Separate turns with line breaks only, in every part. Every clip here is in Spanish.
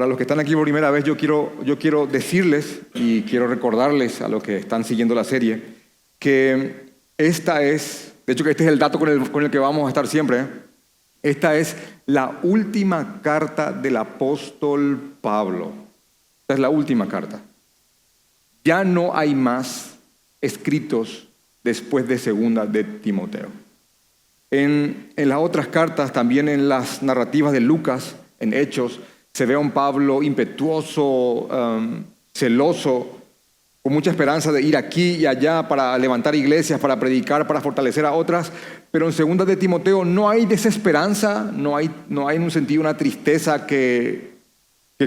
Para los que están aquí por primera vez, yo quiero decirles y quiero recordarles a los que están siguiendo la serie que este es el dato con el que vamos a estar siempre. Esta es la última carta del apóstol Pablo. Esta es la última carta. Ya no hay más escritos después de segunda de Timoteo. En las otras cartas, también en las narrativas de Lucas, en Hechos, se ve a un Pablo impetuoso, celoso, con mucha esperanza de ir aquí y allá para levantar iglesias, para predicar, para fortalecer a otras. Pero en segunda de Timoteo no hay desesperanza, no hay en un sentido una tristeza que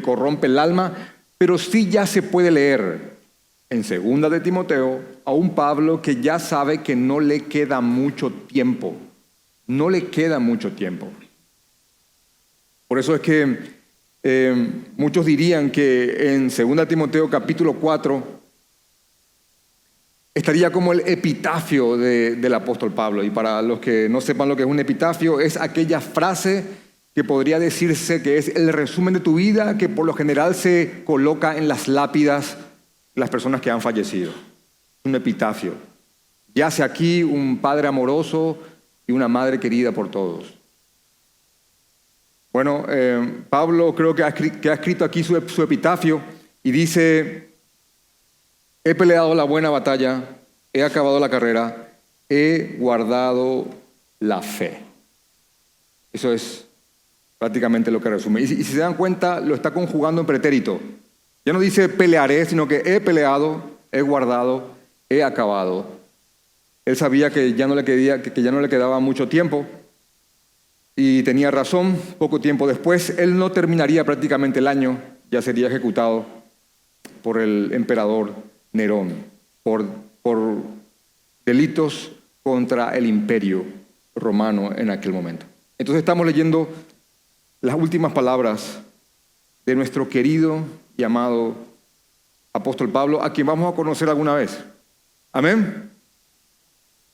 corrompe el alma, pero sí ya se puede leer en segunda de Timoteo a un Pablo que ya sabe que no le queda mucho tiempo. No le queda mucho tiempo. Por eso es que muchos dirían que en 2 Timoteo capítulo 4 estaría como el epitafio del apóstol Pablo. Y para los que no sepan lo que es un epitafio, es aquella frase que podría decirse que es el resumen de tu vida, que por lo general se coloca en las lápidas de las personas que han fallecido. Un epitafio. Yace aquí un padre amoroso y una madre querida por todos. Bueno, Pablo creo que ha escrito aquí su epitafio y dice: he peleado la buena batalla, he acabado la carrera, he guardado la fe. Eso es prácticamente lo que resume. Y si se dan cuenta, lo está conjugando en pretérito. Ya no dice pelearé, sino que he peleado, he guardado, he acabado. Él sabía que ya no le quedaba mucho tiempo. Y tenía razón. Poco tiempo después, él no terminaría prácticamente el año, ya sería ejecutado por el emperador Nerón, por delitos contra el imperio romano en aquel momento. Entonces estamos leyendo las últimas palabras de nuestro querido y amado apóstol Pablo, a quien vamos a conocer alguna vez. Amén.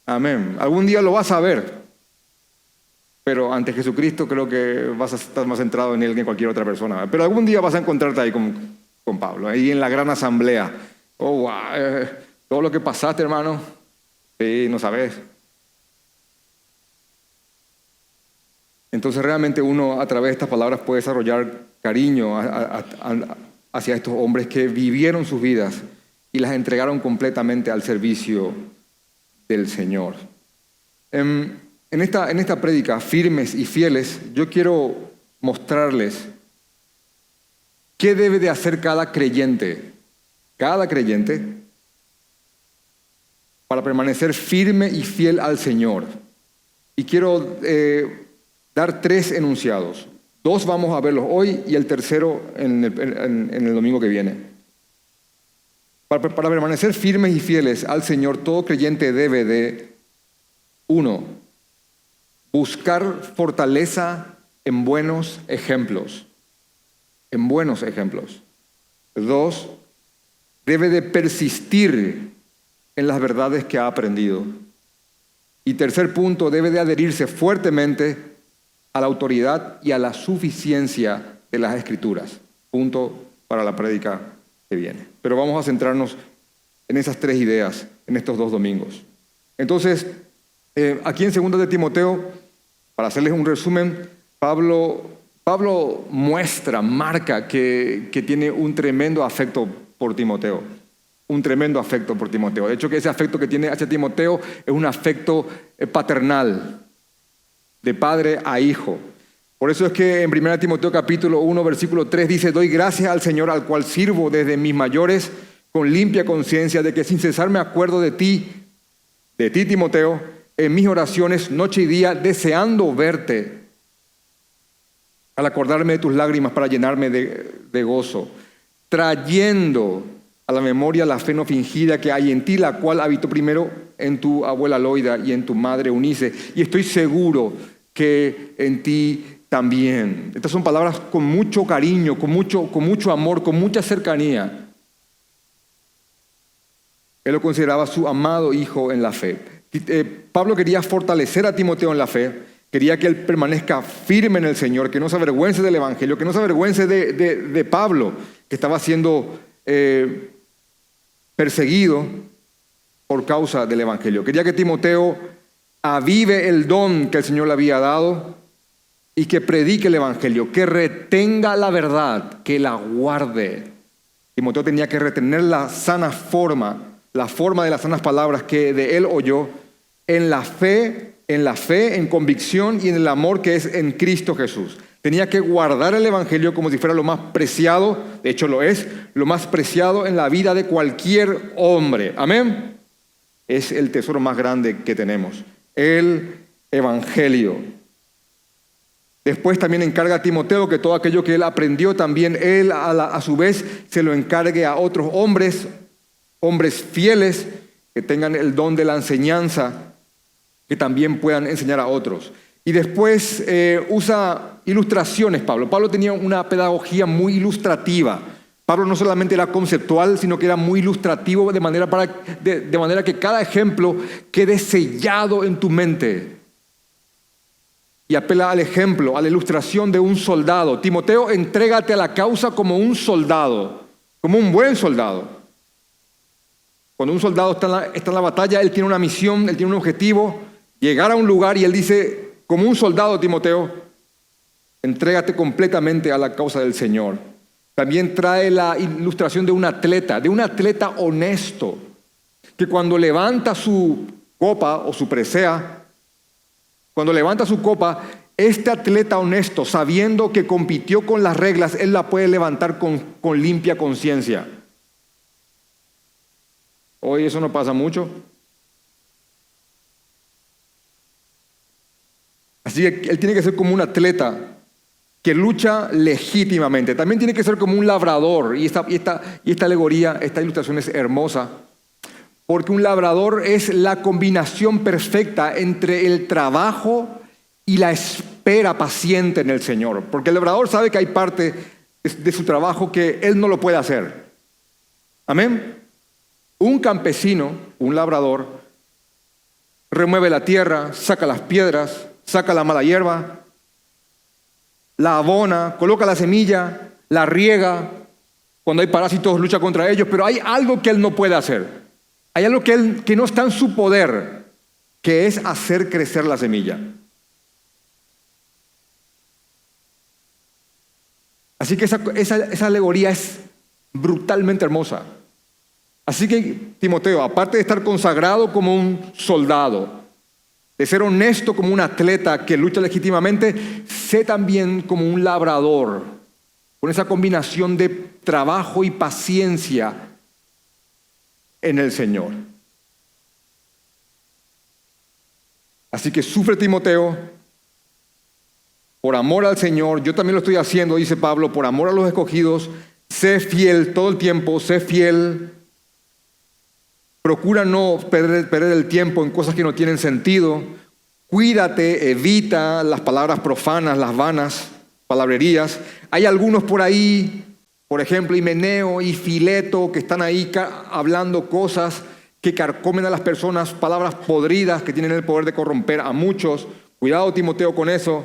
Amén. Algún día lo vas a ver. Pero ante Jesucristo creo que vas a estar más centrado en él que en cualquier otra persona. Pero algún día vas a encontrarte ahí con Pablo, ahí en la gran asamblea. Oh, wow, todo lo que pasaste, hermano. Sí, no sabes. Entonces realmente uno a través de estas palabras puede desarrollar cariño hacia estos hombres que vivieron sus vidas y las entregaron completamente al servicio del Señor. En esta prédica, firmes y fieles, yo quiero mostrarles qué debe de hacer cada creyente, para permanecer firme y fiel al Señor. Y quiero dar 3 enunciados. 2 vamos a verlos hoy y el tercero en el domingo que viene. Para permanecer firmes y fieles al Señor, todo creyente debe de, 1, buscar fortaleza en buenos ejemplos. 2, debe de persistir en las verdades que ha aprendido. Y 3 punto, debe de adherirse fuertemente a la autoridad y a la suficiencia de las Escrituras. Punto para la prédica que viene. Pero vamos a centrarnos en esas 3 ideas en estos 2 domingos. Entonces, aquí en 2 de Timoteo, para hacerles un resumen, Pablo marca que tiene un tremendo afecto por Timoteo. De hecho, que ese afecto que tiene hacia Timoteo es un afecto paternal, de padre a hijo. Por eso es que en 1 Timoteo capítulo 1, versículo 3 dice: doy gracias al Señor, al cual sirvo desde mis mayores, con limpia conciencia, de que sin cesar me acuerdo de ti, Timoteo, en mis oraciones noche y día, deseando verte, al acordarme de tus lágrimas para llenarme de gozo, trayendo a la memoria la fe no fingida que hay en ti, la cual habitó primero en tu abuela Loida y en tu madre Eunice, y estoy seguro que en ti también. Estas son palabras con mucho cariño, con mucho amor, con mucha cercanía. Él lo consideraba su amado hijo en la fe. Pablo quería fortalecer a Timoteo en la fe, Quería que él permanezca firme en el Señor, que no se avergüence del Evangelio, que no se avergüence de Pablo, que estaba siendo perseguido por causa del Evangelio. Quería que Timoteo avive el don que el Señor le había dado y que predique el Evangelio, que retenga la verdad, que la guarde. Timoteo tenía que retener la sana forma, la forma de las sanas palabras que de él oyó, en la fe, en convicción y en el amor que es en Cristo Jesús. Tenía que guardar el Evangelio como si fuera lo más preciado, de hecho lo es, lo más preciado en la vida de cualquier hombre. Amén. Es el tesoro más grande que tenemos, el Evangelio. Después también encarga a Timoteo que todo aquello que él aprendió, también él a su vez se lo encargue a otros hombres fieles que tengan el don de la enseñanza, que también puedan enseñar a otros. Y después usa ilustraciones Pablo. Pablo tenía una pedagogía muy ilustrativa. Pablo no solamente era conceptual, sino que era muy ilustrativo de manera que cada ejemplo quede sellado en tu mente. Y apela al ejemplo, a la ilustración de un soldado. Timoteo, entrégate a la causa como un soldado, como un buen soldado. Cuando un soldado está en la batalla, él tiene una misión, él tiene un objetivo, llegar a un lugar y él dice, como un soldado, Timoteo, entrégate completamente a la causa del Señor. También trae la ilustración de un atleta honesto, que cuando levanta su copa o su presea, cuando levanta su copa, este atleta honesto, sabiendo que compitió con las reglas, él la puede levantar con limpia conciencia. Hoy eso no pasa mucho. Así que él tiene que ser como un atleta que lucha legítimamente. También tiene que ser como un labrador. Y esta alegoría, esta ilustración es hermosa, porque un labrador es la combinación perfecta entre el trabajo y la espera paciente en el Señor. Porque el labrador sabe que hay parte de su trabajo que él no lo puede hacer. Amén. Un campesino, un labrador, remueve la tierra, saca las piedras, saca la mala hierba, la abona, coloca la semilla, la riega. Cuando hay parásitos lucha contra ellos, pero hay algo que él no puede hacer. Hay algo que no está en su poder, que es hacer crecer la semilla. Así que esa alegoría es brutalmente hermosa. Así que, Timoteo, aparte de estar consagrado como un soldado, de ser honesto como un atleta que lucha legítimamente, sé también como un labrador, con esa combinación de trabajo y paciencia en el Señor. Así que sufre, Timoteo, por amor al Señor. Yo también lo estoy haciendo, dice Pablo, por amor a los escogidos. Sé fiel todo el tiempo, sé fiel. Procura no perder el tiempo en cosas que no tienen sentido. Cuídate, evita las palabras profanas, las vanas palabrerías. Hay algunos por ahí, por ejemplo, Himeneo y Fileto, que están ahí hablando cosas que carcomen a las personas, palabras podridas que tienen el poder de corromper a muchos. Cuidado, Timoteo, con eso.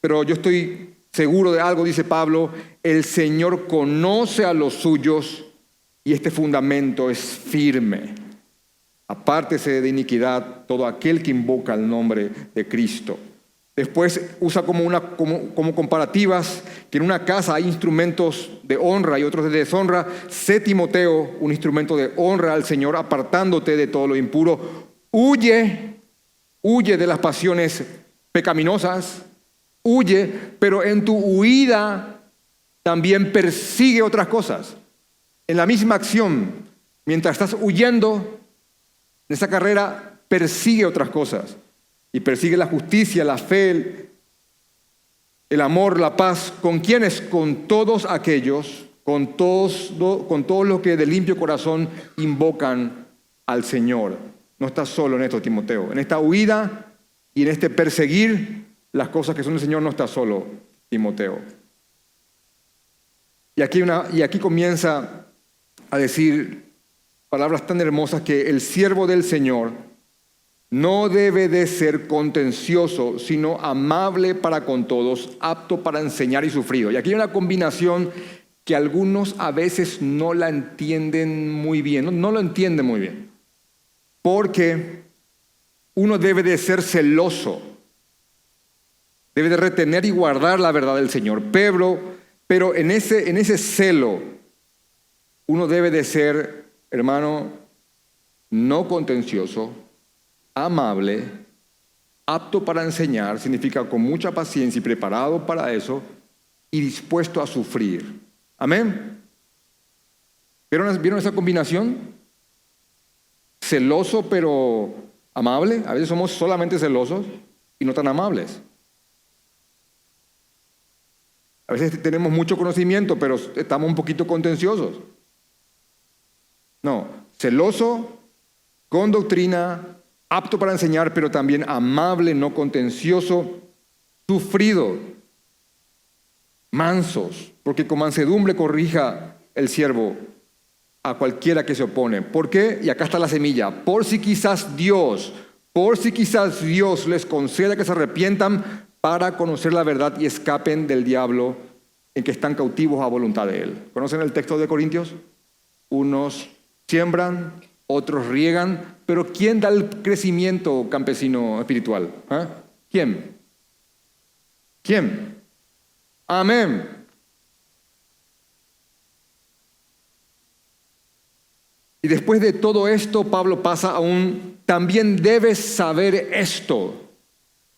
Pero yo estoy seguro de algo, dice Pablo, el Señor conoce a los suyos y este fundamento es firme. Apártese de iniquidad todo aquel que invoca el nombre de Cristo. Después usa como comparativas que en una casa hay instrumentos de honra y otros de deshonra. Sé, Timoteo, un instrumento de honra al Señor, apartándote de todo lo impuro. Huye de las pasiones pecaminosas. Huye, pero en tu huida también persigue otras cosas. En la misma acción, mientras estás huyendo, en esa carrera persigue otras cosas. Y persigue la justicia, la fe, el amor, la paz. ¿Con quiénes? Con todos aquellos, con todos los que de limpio corazón invocan al Señor. No estás solo en esto, Timoteo. En esta huida y en este perseguir las cosas que son del Señor no estás solo, Timoteo. Y aquí comienza a decir palabras tan hermosas que el siervo del Señor No debe de ser contencioso, sino amable para con todos, apto para enseñar y sufrido. Y aquí hay una combinación que algunos a veces no la entienden muy bien, no lo entienden muy bien. Porque uno debe de ser celoso, debe de retener y guardar la verdad del Señor. Pero en ese celo, uno debe de ser, hermano, no contencioso, amable, apto para enseñar, significa con mucha paciencia y preparado para eso, y dispuesto a sufrir. Amén. ¿Vieron esa combinación? Celoso pero amable. A veces somos solamente celosos y no tan amables. A veces tenemos mucho conocimiento, pero estamos un poquito contenciosos. No, celoso, con doctrina, apto para enseñar, pero también amable, no contencioso, sufrido, mansos, porque con mansedumbre corrija el siervo a cualquiera que se opone. ¿Por qué? Y acá está la semilla. Por si quizás Dios les conceda que se arrepientan para conocer la verdad y escapen del diablo en que están cautivos a voluntad de él. ¿Conocen el texto de Corintios? Unos siembran, otros riegan, pero ¿quién da el crecimiento campesino espiritual? ¿Quién? Amén. Y después de todo esto, Pablo pasa a también debes saber esto.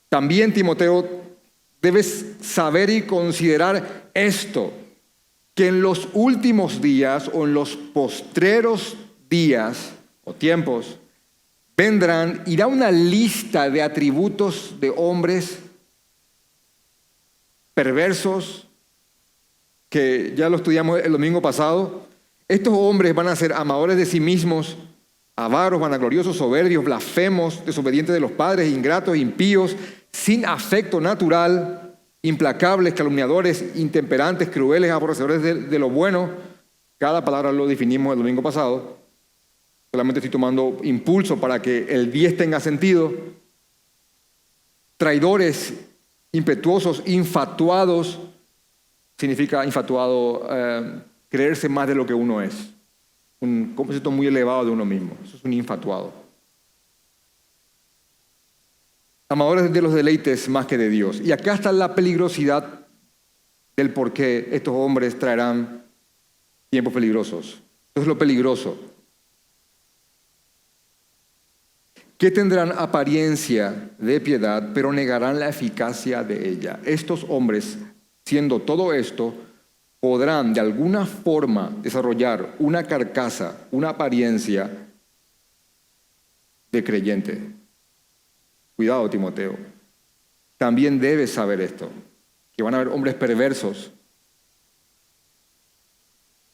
También, Timoteo, debes saber y considerar esto, que en los últimos días o en los postreros días o tiempos irá una lista de atributos de hombres perversos, que ya lo estudiamos el domingo pasado. Estos hombres van a ser amadores de sí mismos, avaros, vanagloriosos, soberbios, blasfemos, desobedientes de los padres, ingratos, impíos, sin afecto natural, implacables, calumniadores, intemperantes, crueles, aborrecedores de lo bueno. Cada palabra lo definimos el domingo pasado. Solamente estoy tomando impulso para que el 10 tenga sentido. Traidores, impetuosos, infatuados. Significa infatuado, creerse más de lo que uno es. Un concepto muy elevado de uno mismo. Eso es un infatuado. Amadores de los deleites más que de Dios. Y acá está la peligrosidad del por qué estos hombres traerán tiempos peligrosos. Eso es lo peligroso. Que tendrán apariencia de piedad, pero negarán la eficacia de ella. Estos hombres, siendo todo esto, podrán de alguna forma desarrollar una carcasa, una apariencia de creyente. Cuidado, Timoteo. También debes saber esto, que van a haber hombres perversos,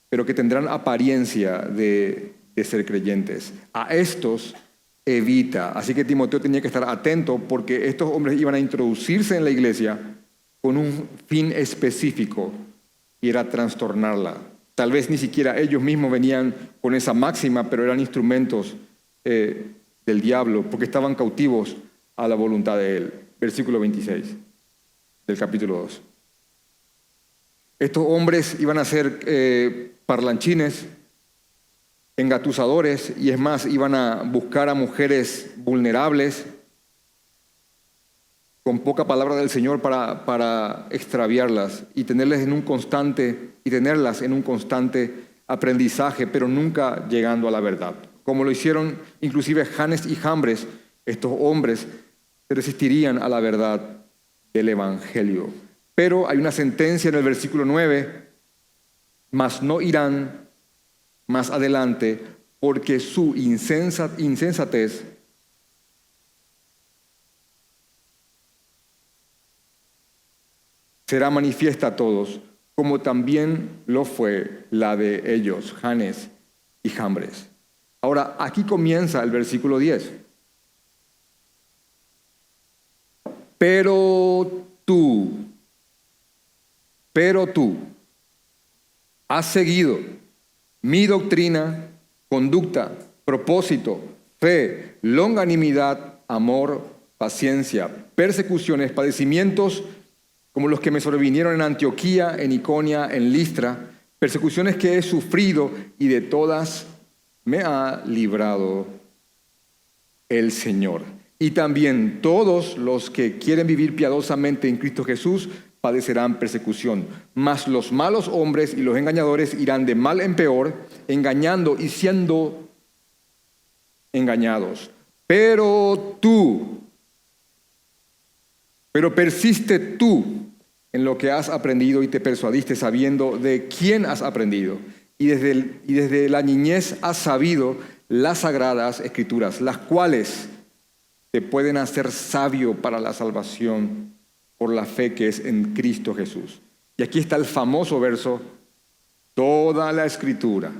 pero que tendrán apariencia de ser creyentes. A estos evita. Así que Timoteo tenía que estar atento, porque estos hombres iban a introducirse en la iglesia con un fin específico, y era trastornarla. Tal vez ni siquiera ellos mismos venían con esa máxima, pero eran instrumentos del diablo, porque estaban cautivos a la voluntad de él. Versículo 26 del capítulo 2. Estos hombres iban a ser parlanchines, engatusadores, y es más, iban a buscar a mujeres vulnerables con poca palabra del Señor para extraviarlas y tenerlas en un constante aprendizaje, pero nunca llegando a la verdad. Como lo hicieron inclusive Janes y Jambres, estos hombres se resistirían a la verdad del Evangelio. Pero hay una sentencia en el versículo 9, mas no irán más adelante, porque su insensatez será manifiesta a todos, como también lo fue la de ellos, Janes y Jambres. Ahora, aquí comienza el versículo 10. Pero tú has seguido mi doctrina, conducta, propósito, fe, longanimidad, amor, paciencia, persecuciones, padecimientos como los que me sobrevinieron en Antioquía, en Iconía, en Listra, persecuciones que he sufrido y de todas me ha librado el Señor. Y también todos los que quieren vivir piadosamente en Cristo Jesús padecerán persecución. Mas los malos hombres y los engañadores irán de mal en peor, engañando y siendo engañados. Pero persiste tú en lo que has aprendido y te persuadiste sabiendo de quién has aprendido. Y desde la niñez has sabido las sagradas escrituras, las cuales te pueden hacer sabio para la salvación por la fe que es en Cristo Jesús. Y aquí está el famoso verso: toda la escritura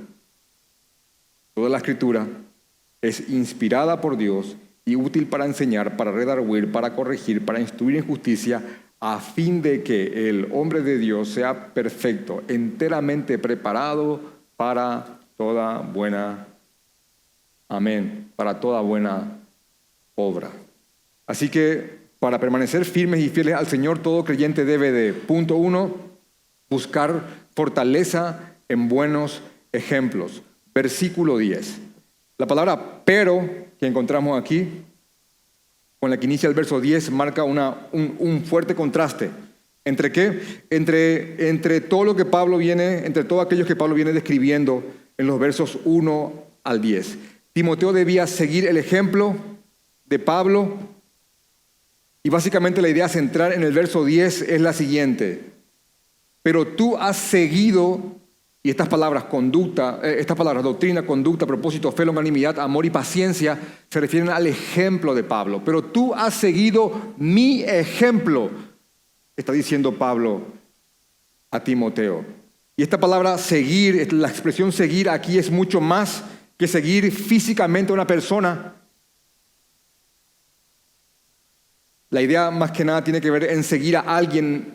es inspirada por Dios y útil para enseñar, para redarguir, para corregir, para instruir en justicia, a fin de que el hombre de Dios sea perfecto, enteramente preparado para toda buena, para toda buena obra. Así que para permanecer firmes y fieles al Señor, todo creyente debe de, punto 1, buscar fortaleza en buenos ejemplos. Versículo 10. La palabra pero que encontramos aquí, con la que inicia el verso 10, marca un fuerte contraste. ¿Entre qué? Entre todo lo que entre todos aquellos que Pablo viene describiendo en los versos 1 al 10. Timoteo debía seguir el ejemplo de Pablo. Y básicamente la idea central en el verso 10 es la siguiente: pero tú has seguido, y estas palabras doctrina, conducta, propósito, fe, longanimidad, amor y paciencia se refieren al ejemplo de Pablo. Pero tú has seguido mi ejemplo, está diciendo Pablo a Timoteo. Y esta palabra seguir, la expresión seguir aquí es mucho más que seguir físicamente a una persona. La idea más que nada tiene que ver en seguir a alguien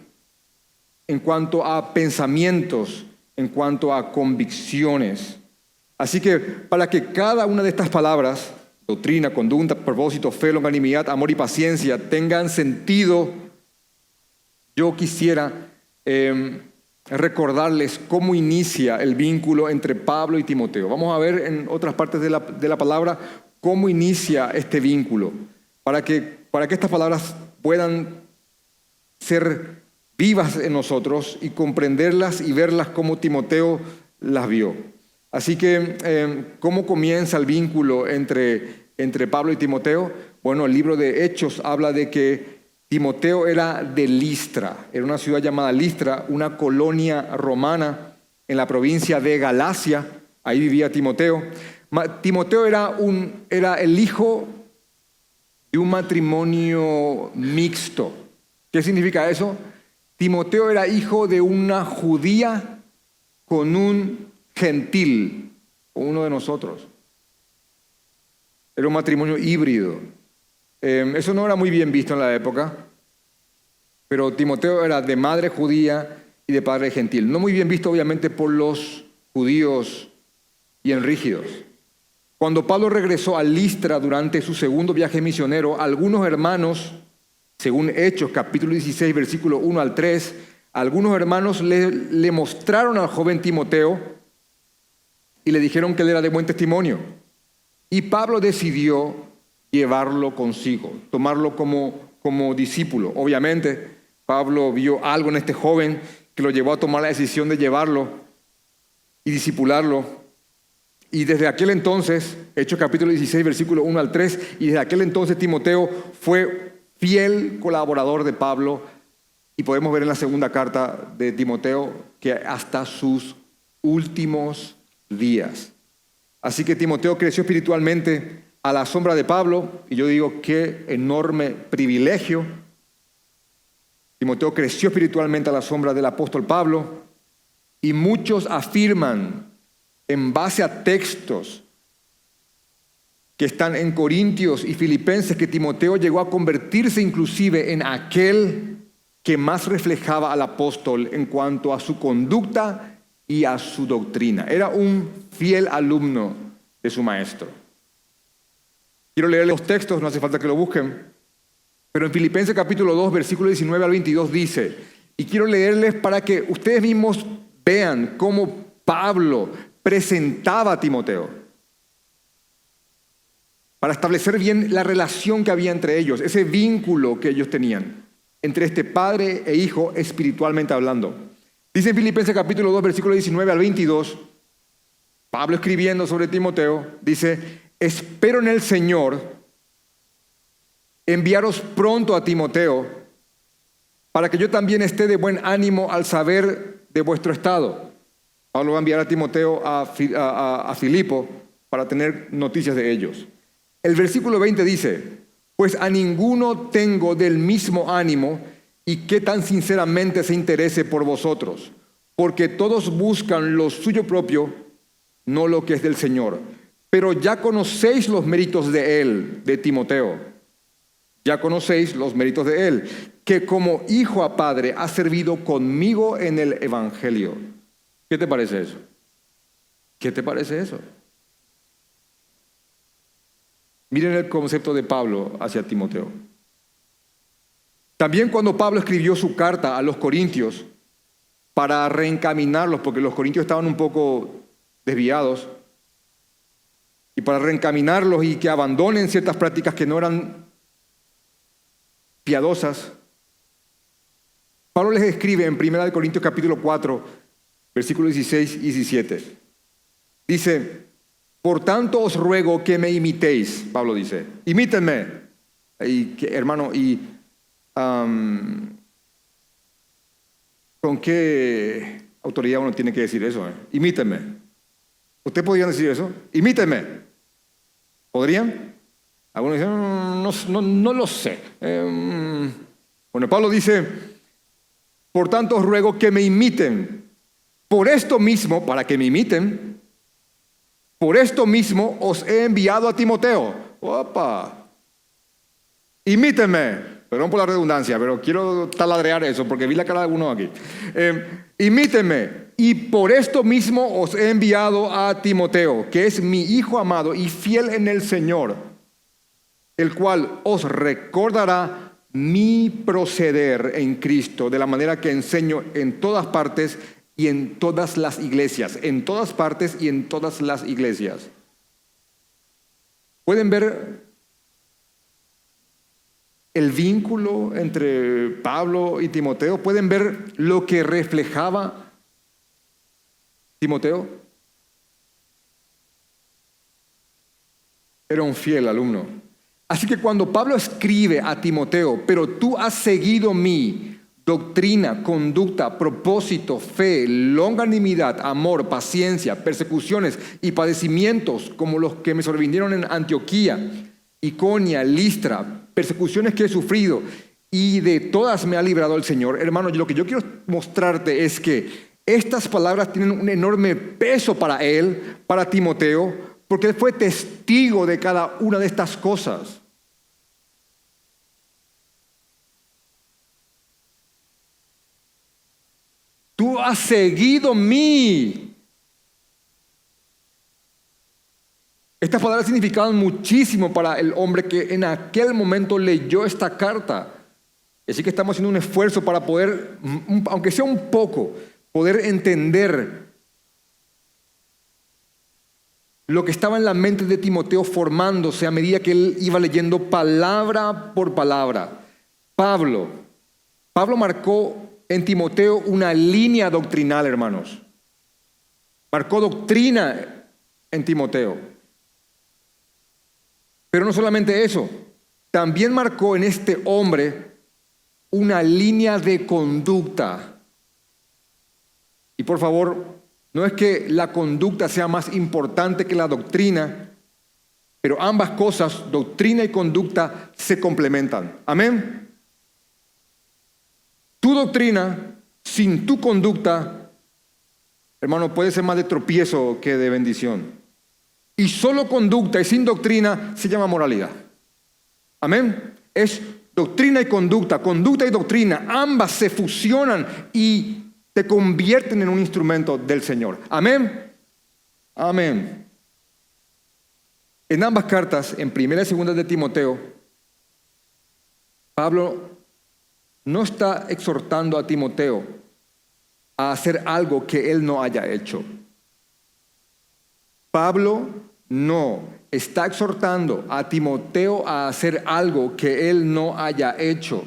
en cuanto a pensamientos, en cuanto a convicciones. Así que para que cada una de estas palabras, doctrina, conducta, propósito, fe, longanimidad, amor y paciencia, tengan sentido, yo quisiera recordarles cómo inicia el vínculo entre Pablo y Timoteo. Vamos a ver en otras partes de la palabra cómo inicia este vínculo, para que estas palabras puedan ser vivas en nosotros y comprenderlas y verlas como Timoteo las vio. Así que, ¿cómo comienza el vínculo entre Pablo y Timoteo? Bueno, el libro de Hechos habla de que Timoteo era de Listra. Era una ciudad llamada Listra, una colonia romana en la provincia de Galacia. Ahí vivía Timoteo. Timoteo era el hijo de un matrimonio mixto. ¿Qué significa eso? Timoteo era hijo de una judía con un gentil, con uno de nosotros. Era un matrimonio híbrido. Eso no era muy bien visto en la época, pero Timoteo era de madre judía y de padre gentil. No muy bien visto, obviamente, por los judíos bien rígidos. Cuando Pablo regresó a Listra durante su segundo viaje misionero, algunos hermanos, según Hechos, capítulo 16, versículo 1 al 3, algunos hermanos le mostraron al joven Timoteo y le dijeron que él era de buen testimonio. Y Pablo decidió llevarlo consigo, tomarlo como discípulo. Obviamente, Pablo vio algo en este joven que lo llevó a tomar la decisión de llevarlo y discipularlo. Y desde aquel entonces, Hechos capítulo 16, versículo 1 al 3, y desde aquel entonces Timoteo fue fiel colaborador de Pablo, y podemos ver en la segunda carta de Timoteo que hasta sus últimos días. Así que Timoteo creció espiritualmente a la sombra de Pablo, y yo digo, qué enorme privilegio. Timoteo creció espiritualmente a la sombra del apóstol Pablo, y muchos afirman, en base a textos que están en Corintios y Filipenses, que Timoteo llegó a convertirse inclusive en aquel que más reflejaba al apóstol en cuanto a su conducta y a su doctrina. Era un fiel alumno de su maestro. Quiero leer los textos, no hace falta que lo busquen. Pero en Filipenses capítulo 2, versículo 19 al 22 dice, y quiero leerles para que ustedes mismos vean cómo Pablo presentaba a Timoteo, para establecer bien la relación que había entre ellos, ese vínculo que ellos tenían, entre este padre e hijo espiritualmente hablando. Dice en Filipenses capítulo 2, versículo 19 al 22, Pablo escribiendo sobre Timoteo, dice, espero en el Señor enviaros pronto a Timoteo, para que yo también esté de buen ánimo al saber de vuestro estado. Pablo va a enviar a Timoteo a Filipo para tener noticias de ellos. El versículo 20 dice, pues a ninguno tengo del mismo ánimo y que tan sinceramente se interese por vosotros, porque todos buscan lo suyo propio, no lo que es del Señor. Pero ya conocéis los méritos de él, de Timoteo. Ya conocéis los méritos de él, que como hijo a padre ha servido conmigo en el evangelio. ¿Qué te parece eso? ¿Qué te parece eso? Miren el concepto de Pablo hacia Timoteo. También cuando Pablo escribió su carta a los corintios para reencaminarlos, porque los corintios estaban un poco desviados, y para reencaminarlos y que abandonen ciertas prácticas que no eran piadosas, Pablo les escribe en 1 Corintios capítulo 4, versículos 16 y 17. Dice, por tanto os ruego que me imitéis, Pablo dice, imítenme. Hermano, ¿con qué autoridad uno tiene que decir eso? Imítenme. ¿Ustedes podrían decir eso? Imítenme. ¿Podrían? Algunos dicen, no lo sé. Bueno, Pablo dice, por tanto os ruego que me imiten. Por esto mismo, para que me imiten, por esto mismo os he enviado a Timoteo. ¡Opa! Imítenme. Perdón por la redundancia, pero quiero taladrear eso porque vi la cara de alguno aquí. Imítenme. Y por esto mismo os he enviado a Timoteo, que es mi hijo amado y fiel en el Señor, el cual os recordará mi proceder en Cristo, de la manera que enseño en todas partes y en todas las iglesias. En todas partes y en todas las iglesias. ¿Pueden ver el vínculo entre Pablo y Timoteo? ¿Pueden ver lo que reflejaba Timoteo? Era un fiel alumno. Así que cuando Pablo escribe a Timoteo, pero tú has seguido mi doctrina, conducta, propósito, fe, longanimidad, amor, paciencia, persecuciones y padecimientos como los que me sobrevinieron en Antioquía, Iconia, Listra, persecuciones que he sufrido y de todas me ha librado el Señor. Hermano, lo que yo quiero mostrarte es que estas palabras tienen un enorme peso para él, para Timoteo, porque él fue testigo de cada una de estas cosas. Tú has seguido mí. Estas palabras significaban muchísimo para el hombre que en aquel momento leyó esta carta. Así que estamos haciendo un esfuerzo para poder, aunque sea un poco, poder entender lo que estaba en la mente de Timoteo formándose a medida que él iba leyendo palabra por palabra. Pablo marcó en Timoteo una línea doctrinal, hermanos. Marcó doctrina en Timoteo. Pero no solamente eso, también marcó en este hombre una línea de conducta. Y por favor, no es que la conducta sea más importante que la doctrina, pero ambas cosas, doctrina y conducta, se complementan. Amén. Tu doctrina sin tu conducta, hermano, puede ser más de tropiezo que de bendición. Y solo conducta y sin doctrina se llama moralidad. Amén. Es doctrina y conducta y doctrina, ambas se fusionan y te convierten en un instrumento del Señor. Amén. Amén. En ambas cartas, en primera y segunda de Timoteo, Pablo no está exhortando a Timoteo a hacer algo que él no haya hecho. Pablo no está exhortando a Timoteo a hacer algo que él no haya hecho.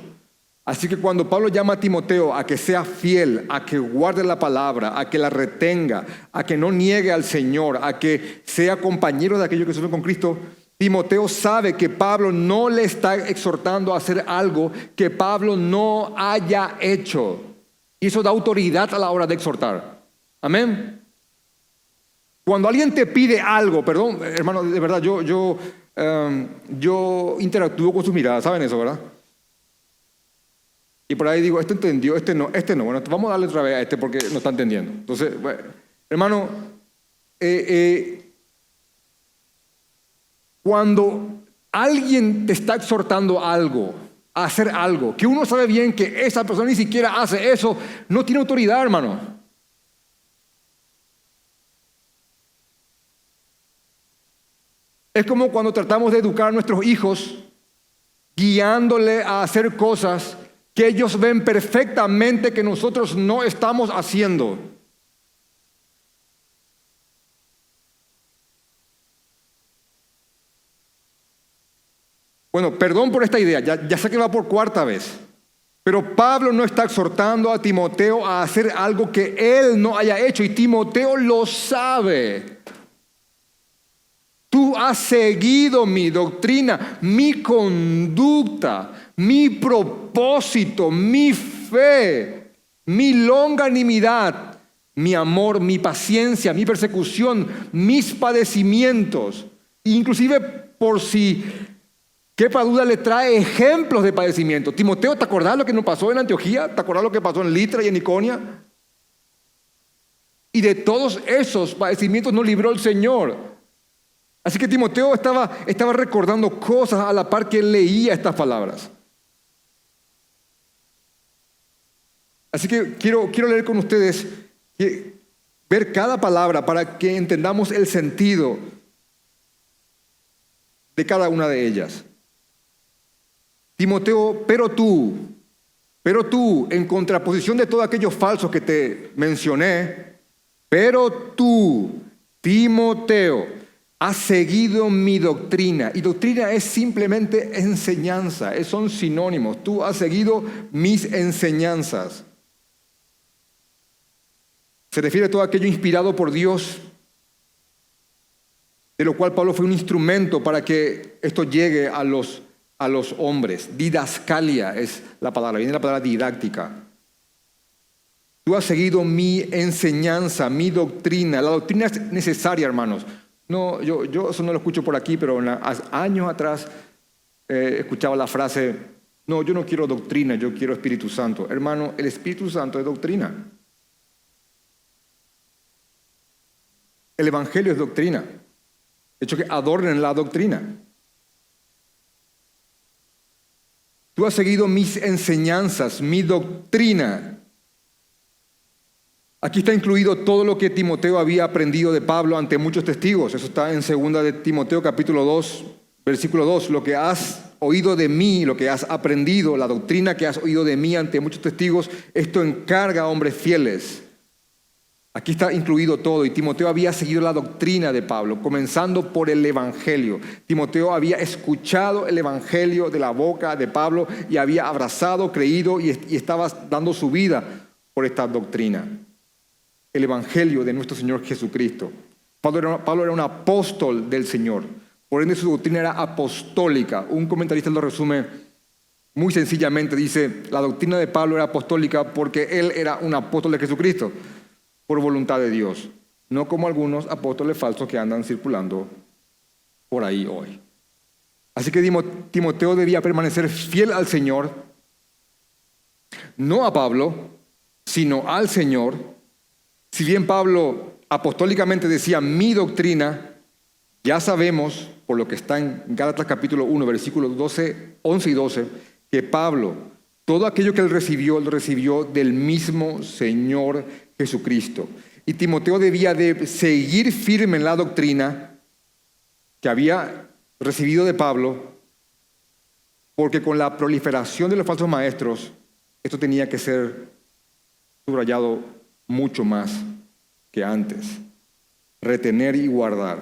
Así que cuando Pablo llama a Timoteo a que sea fiel, a que guarde la palabra, a que la retenga, a que no niegue al Señor, a que sea compañero de aquellos que sufren con Cristo, Timoteo sabe que Pablo no le está exhortando a hacer algo que Pablo no haya hecho. Y eso da autoridad a la hora de exhortar. Amén. Cuando alguien te pide algo, perdón, hermano, de verdad, yo interactúo con sus miradas, ¿saben eso, verdad? Y por ahí digo, este entendió, este no. Bueno, vamos a darle otra vez a este porque no está entendiendo. Entonces, bueno, hermano, cuando alguien te está exhortando a algo, a hacer algo, que uno sabe bien que esa persona ni siquiera hace eso, no tiene autoridad, hermano. Es como cuando tratamos de educar a nuestros hijos, guiándole a hacer cosas que ellos ven perfectamente que nosotros no estamos haciendo. Bueno, perdón por esta idea, ya sé que va por cuarta vez, pero Pablo no está exhortando a Timoteo a hacer algo que él no haya hecho y Timoteo lo sabe. Tú has seguido mi doctrina, mi conducta, mi propósito, mi fe, mi longanimidad, mi amor, mi paciencia, mi persecución, mis padecimientos. Inclusive por si quepa duda le trae ejemplos de padecimiento. Timoteo, ¿te acordás lo que nos pasó en Antioquía? ¿Te acordás lo que pasó en Listra y en Iconia? Y de todos esos padecimientos nos libró el Señor. Así que Timoteo estaba recordando cosas a la par que él leía estas palabras. Así que quiero leer con ustedes, ver cada palabra para que entendamos el sentido de cada una de ellas. Timoteo, pero tú, en contraposición de todos aquellos falsos que te mencioné, pero tú, Timoteo, has seguido mi doctrina. Y doctrina es simplemente enseñanza, son sinónimos. Tú has seguido mis enseñanzas. Se refiere a todo aquello inspirado por Dios, de lo cual Pablo fue un instrumento para que esto llegue a los hombres. Didascalia es la palabra, viene la palabra didáctica. Tú has seguido mi enseñanza, mi doctrina. La doctrina es necesaria, hermanos. No, yo eso no lo escucho por aquí, pero años atrás escuchaba la frase, no, yo no quiero doctrina, yo quiero Espíritu Santo. Hermano, el Espíritu Santo es doctrina. El Evangelio es doctrina. De hecho, que adornen la doctrina. Tú has seguido mis enseñanzas, mi doctrina. Aquí está incluido todo lo que Timoteo había aprendido de Pablo ante muchos testigos. Eso está en 2 de Timoteo capítulo 2, versículo 2. Lo que has oído de mí, lo que has aprendido, la doctrina que has oído de mí ante muchos testigos, esto encarga a hombres fieles. Aquí está incluido todo. Y Timoteo había seguido la doctrina de Pablo, comenzando por el Evangelio. Timoteo había escuchado el Evangelio de la boca de Pablo y había abrazado, creído y estaba dando su vida por esta doctrina. El Evangelio de nuestro Señor Jesucristo. Pablo era un apóstol del Señor, por ende su doctrina era apostólica. Un comentarista lo resume muy sencillamente, dice, la doctrina de Pablo era apostólica porque él era un apóstol de Jesucristo, por voluntad de Dios, no como algunos apóstoles falsos que andan circulando por ahí hoy. Así que Timoteo debía permanecer fiel al Señor, no a Pablo, sino al Señor. Si bien Pablo apostólicamente decía mi doctrina, ya sabemos, por lo que está en Gálatas capítulo 1, versículos 11 y 12, que Pablo, todo aquello que él recibió, lo recibió del mismo Señor Jesucristo. Y Timoteo debía de seguir firme en la doctrina que había recibido de Pablo, porque con la proliferación de los falsos maestros, esto tenía que ser subrayado mucho más que antes. Retener y guardar.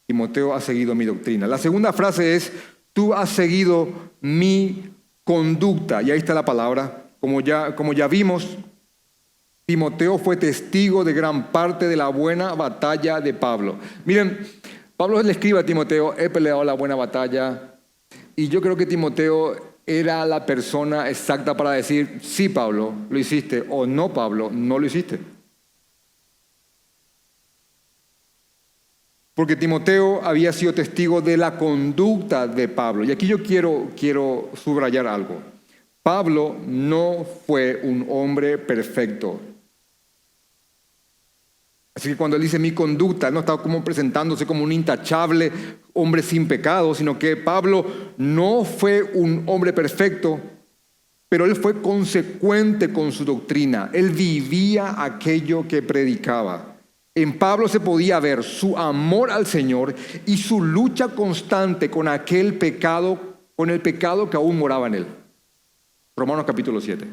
Timoteo ha seguido mi doctrina. La segunda frase es, tú has seguido mi conducta. Y ahí está la palabra. Como ya vimos, Timoteo fue testigo de gran parte de la buena batalla de Pablo. Miren, Pablo le escribe a Timoteo, he peleado la buena batalla. Y yo creo que Timoteo era la persona exacta para decir, sí, Pablo, lo hiciste, o no, Pablo, no lo hiciste. Porque Timoteo había sido testigo de la conducta de Pablo. Y aquí yo quiero subrayar algo. Pablo no fue un hombre perfecto. Así que cuando él dice mi conducta, no estaba como presentándose como un intachable hombre sin pecado, sino que Pablo no fue un hombre perfecto, pero él fue consecuente con su doctrina. Él vivía aquello que predicaba. En Pablo se podía ver su amor al Señor y su lucha constante con aquel pecado, con el pecado que aún moraba en él. Romanos capítulo 7.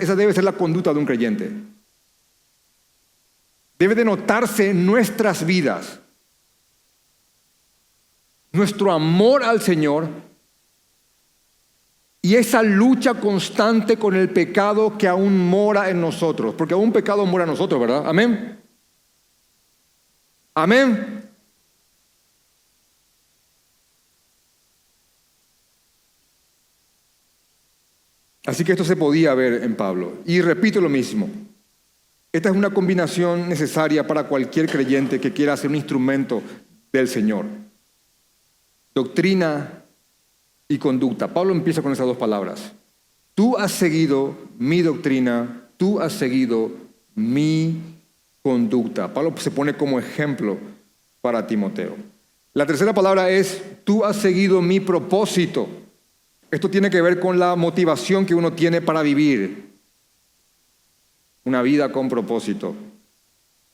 Esa debe ser la conducta de un creyente. Debe de notarse en nuestras vidas nuestro amor al Señor y esa lucha constante con el pecado que aún mora en nosotros. Porque aún pecado mora en nosotros, ¿verdad? Amén. Amén. Así que esto se podía ver en Pablo. Y repito lo mismo. Esta es una combinación necesaria para cualquier creyente que quiera ser un instrumento del Señor. Doctrina y conducta. Pablo empieza con esas dos palabras. Tú has seguido mi doctrina, tú has seguido mi conducta. Pablo se pone como ejemplo para Timoteo. La tercera palabra es, tú has seguido mi propósito. Esto tiene que ver con la motivación que uno tiene para vivir una vida con propósito.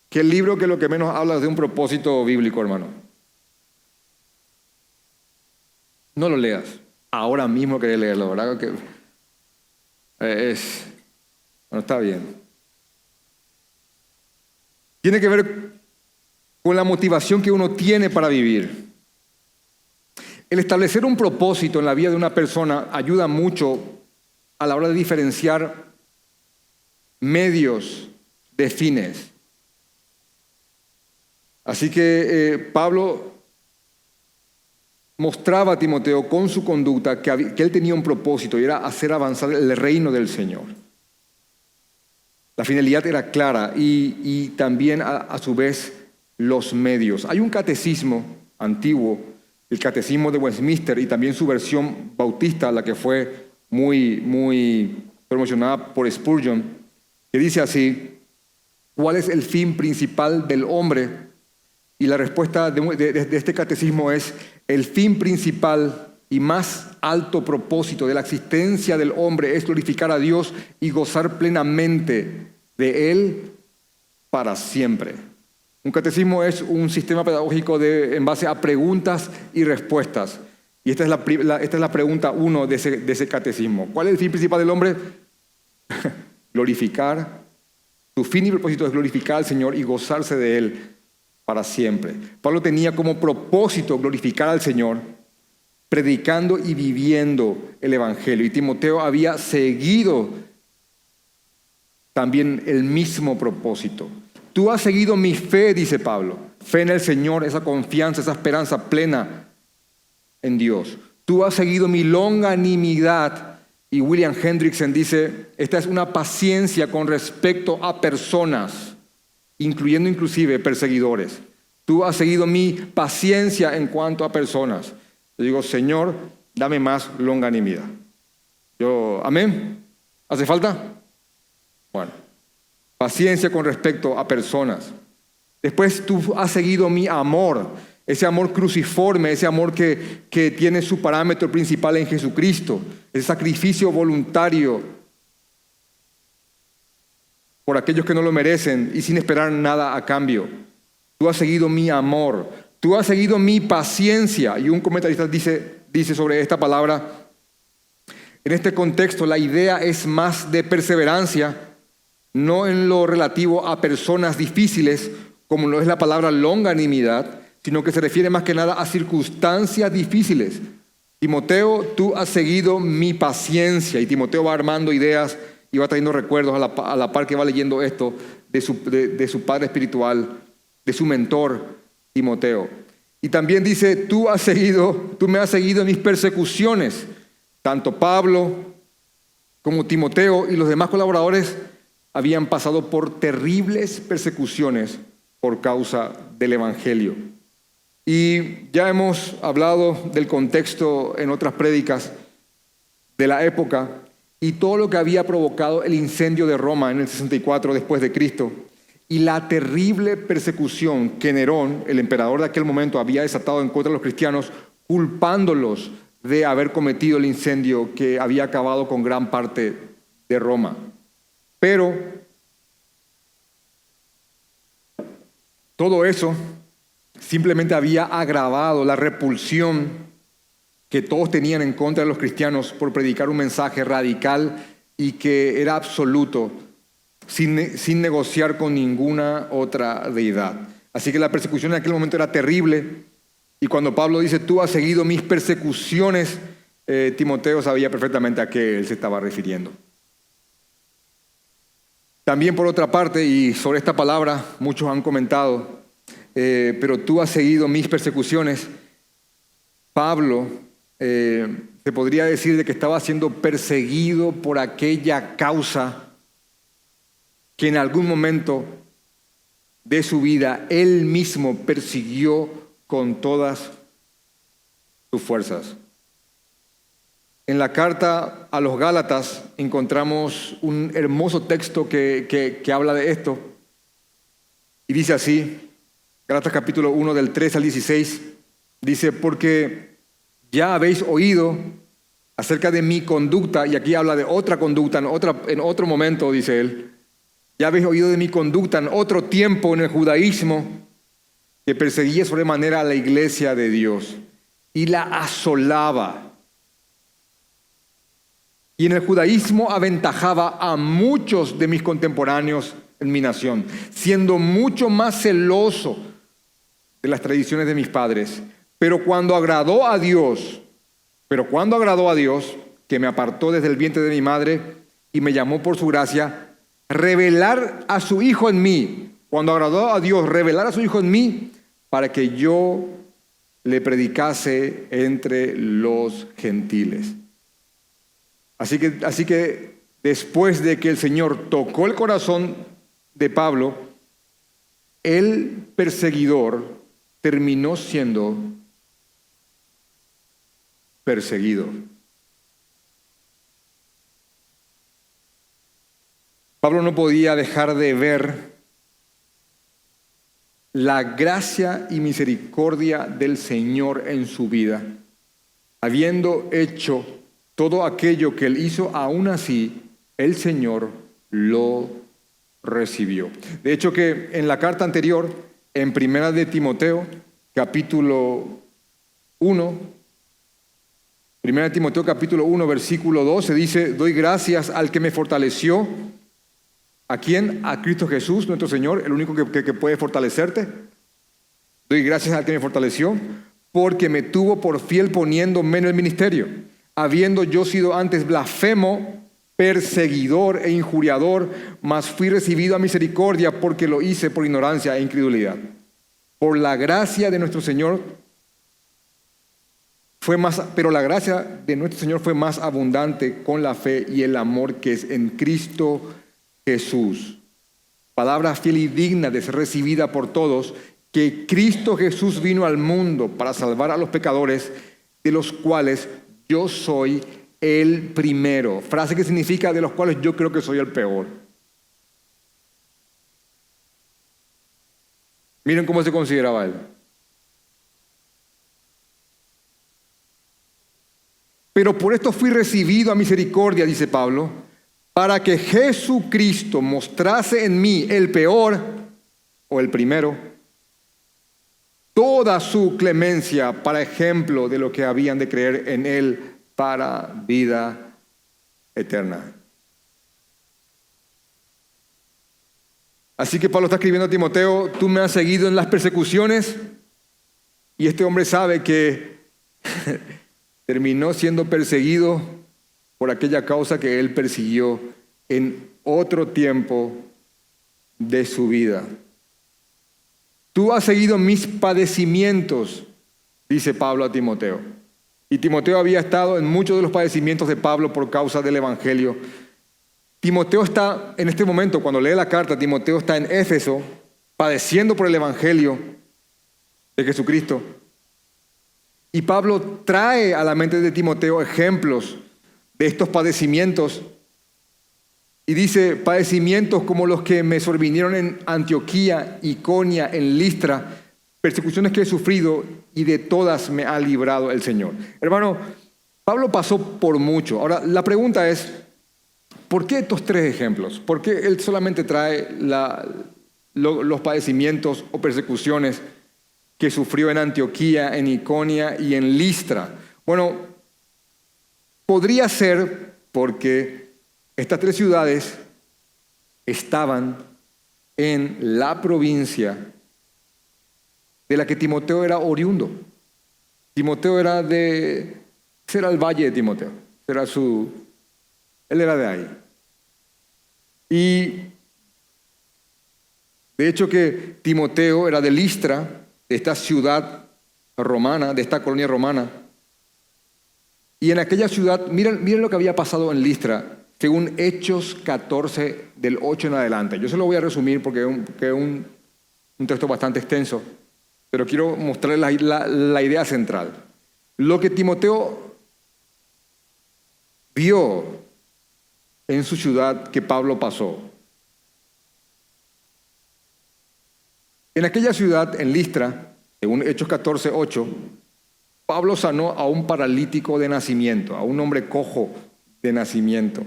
¿Qué libro que lo que menos habla de un propósito bíblico, hermano? No lo leas. Ahora mismo querés leerlo, ¿verdad? Bueno, está bien. Tiene que ver con la motivación que uno tiene para vivir. El establecer un propósito en la vida de una persona ayuda mucho a la hora de diferenciar medios de fines. Así que Pablo mostraba a Timoteo con su conducta que él tenía un propósito y era hacer avanzar el reino del Señor. La finalidad era clara y también a su vez los medios. Hay un catecismo antiguo, el catecismo de Westminster y también su versión bautista, la que fue muy promocionada por Spurgeon, que dice así, ¿cuál es el fin principal del hombre? Y la respuesta de este catecismo es, el fin principal y más alto propósito de la existencia del hombre es glorificar a Dios y gozar plenamente de Él para siempre. Un catecismo es un sistema pedagógico en base a preguntas y respuestas. Y esta es la pregunta 1 de ese catecismo. ¿Cuál es el fin principal del hombre? Glorificar. Su fin y propósito es glorificar al Señor y gozarse de Él para siempre. Pablo tenía como propósito glorificar al Señor, predicando y viviendo el Evangelio. Y Timoteo había seguido también el mismo propósito. Tú has seguido mi fe, dice Pablo. Fe en el Señor, esa confianza, esa esperanza plena en Dios. Tú has seguido mi longanimidad. Y William Hendrickson dice, esta es una paciencia con respecto a personas, incluyendo inclusive perseguidores. Tú has seguido mi paciencia en cuanto a personas. Yo digo, Señor, dame más longanimidad. ¿Amén? ¿Hace falta? Bueno, paciencia con respecto a personas. Después tú has seguido mi amor, ese amor cruciforme, ese amor que tiene su parámetro principal en Jesucristo, el sacrificio voluntario por aquellos que no lo merecen y sin esperar nada a cambio. tú has seguido mi amor, tú has seguido mi paciencia. Y un comentarista dice sobre esta palabra, en este contexto la idea es más de perseverancia, no en lo relativo a personas difíciles, como lo es la palabra longanimidad, sino que se refiere más que nada a circunstancias difíciles. Timoteo, tú has seguido mi paciencia. Y Timoteo va armando ideas y va trayendo recuerdos a la par que va leyendo esto de su padre espiritual, de su mentor, Timoteo. Y también dice, tú me has seguido en mis persecuciones. Tanto Pablo como Timoteo y los demás colaboradores habían pasado por terribles persecuciones por causa del Evangelio. Y ya hemos hablado del contexto en otras prédicas de la época y todo lo que había provocado el incendio de Roma en el 64 después de Cristo y la terrible persecución que Nerón, el emperador de aquel momento, había desatado en contra de los cristianos, culpándolos de haber cometido el incendio que había acabado con gran parte de Roma. Pero todo eso simplemente había agravado la repulsión que todos tenían en contra de los cristianos por predicar un mensaje radical y que era absoluto, sin negociar con ninguna otra deidad. Así que la persecución en aquel momento era terrible. Y cuando Pablo dice, tú has seguido mis persecuciones, Timoteo sabía perfectamente a qué él se estaba refiriendo. También por otra parte, y sobre esta palabra muchos han comentado, pero tú has seguido mis persecuciones. Pablo se podría decir de que estaba siendo perseguido por aquella causa que en algún momento de su vida él mismo persiguió con todas sus fuerzas. En la carta a los Gálatas encontramos un hermoso texto que habla de esto. Y dice así, Gálatas capítulo 1 del 3 al 16, dice, porque ya habéis oído acerca de mi conducta, y aquí habla de otra conducta, en otro momento, dice él, ya habéis oído de mi conducta en otro tiempo en el judaísmo, que perseguía sobremanera a la iglesia de Dios y la asolaba. Y en el judaísmo aventajaba a muchos de mis contemporáneos en mi nación, siendo mucho más celoso de las tradiciones de mis padres. Pero cuando agradó a Dios, que me apartó desde el vientre de mi madre y me llamó por su gracia, revelar a su Hijo en mí. Cuando agradó a Dios, revelar a su Hijo en mí, para que yo le predicase entre los gentiles. Así que después de que el Señor tocó el corazón de Pablo, el perseguidor terminó siendo perseguido. Pablo no podía dejar de ver la gracia y misericordia del Señor en su vida. Habiendo hecho todo aquello que él hizo, aún así, el Señor lo recibió. De hecho que en la carta anterior, en Primera de Timoteo, capítulo 1, Primera de Timoteo capítulo 1, versículo 12, dice, doy gracias al que me fortaleció. ¿A quién? A Cristo Jesús, nuestro Señor, el único que puede fortalecerte. Doy gracias al que me fortaleció, porque me tuvo por fiel poniéndome en el ministerio, habiendo yo sido antes blasfemo, perseguidor e injuriador, mas fui recibido a misericordia porque lo hice por ignorancia e incredulidad. Por la gracia de nuestro Señor pero la gracia de nuestro Señor fue más abundante con la fe y el amor que es en Cristo Jesús. Palabra fiel y digna de ser recibida por todos, que Cristo Jesús vino al mundo para salvar a los pecadores, de los cuales yo soy el primero. Frase que significa de los cuales yo creo que soy el peor. Miren cómo se consideraba él. Pero por esto fui recibido a misericordia, dice Pablo, para que Jesucristo mostrase en mí el peor o el primero, toda su clemencia para ejemplo de lo que habían de creer en Él para vida eterna. Así que Pablo está escribiendo a Timoteo, tú me has seguido en las persecuciones, y este hombre sabe que terminó siendo perseguido por aquella causa que él persiguió en otro tiempo de su vida. Tú has seguido mis padecimientos, dice Pablo a Timoteo. Y Timoteo había estado en muchos de los padecimientos de Pablo por causa del Evangelio. Timoteo está, en este momento, cuando lee la carta, Timoteo está en Éfeso, padeciendo por el Evangelio de Jesucristo. Y Pablo trae a la mente de Timoteo ejemplos de estos padecimientos. Y dice, padecimientos como los que me sobrevinieron en Antioquía, Iconía, en Listra, persecuciones que he sufrido y de todas me ha librado el Señor. Hermano, Pablo pasó por mucho. Ahora, la pregunta es, ¿por qué estos tres ejemplos? ¿Por qué él solamente trae los padecimientos o persecuciones que sufrió en Antioquía, en Iconía y en Listra? Bueno, podría ser porque estas tres ciudades estaban en la provincia de la que Timoteo era oriundo. Timoteo era el valle de Timoteo. Él era de ahí. Y de hecho que Timoteo era de Listra, de esta ciudad romana, de esta colonia romana. Y en aquella ciudad, miren lo que había pasado en Listra, según Hechos 14, del 8 en adelante. Yo se lo voy a resumir porque es un texto bastante extenso, pero quiero mostrarles la idea central. Lo que Timoteo vio en su ciudad que Pablo pasó. En aquella ciudad, en Listra, según Hechos 14, 8, Pablo sanó a un paralítico de nacimiento, a un hombre cojo de nacimiento.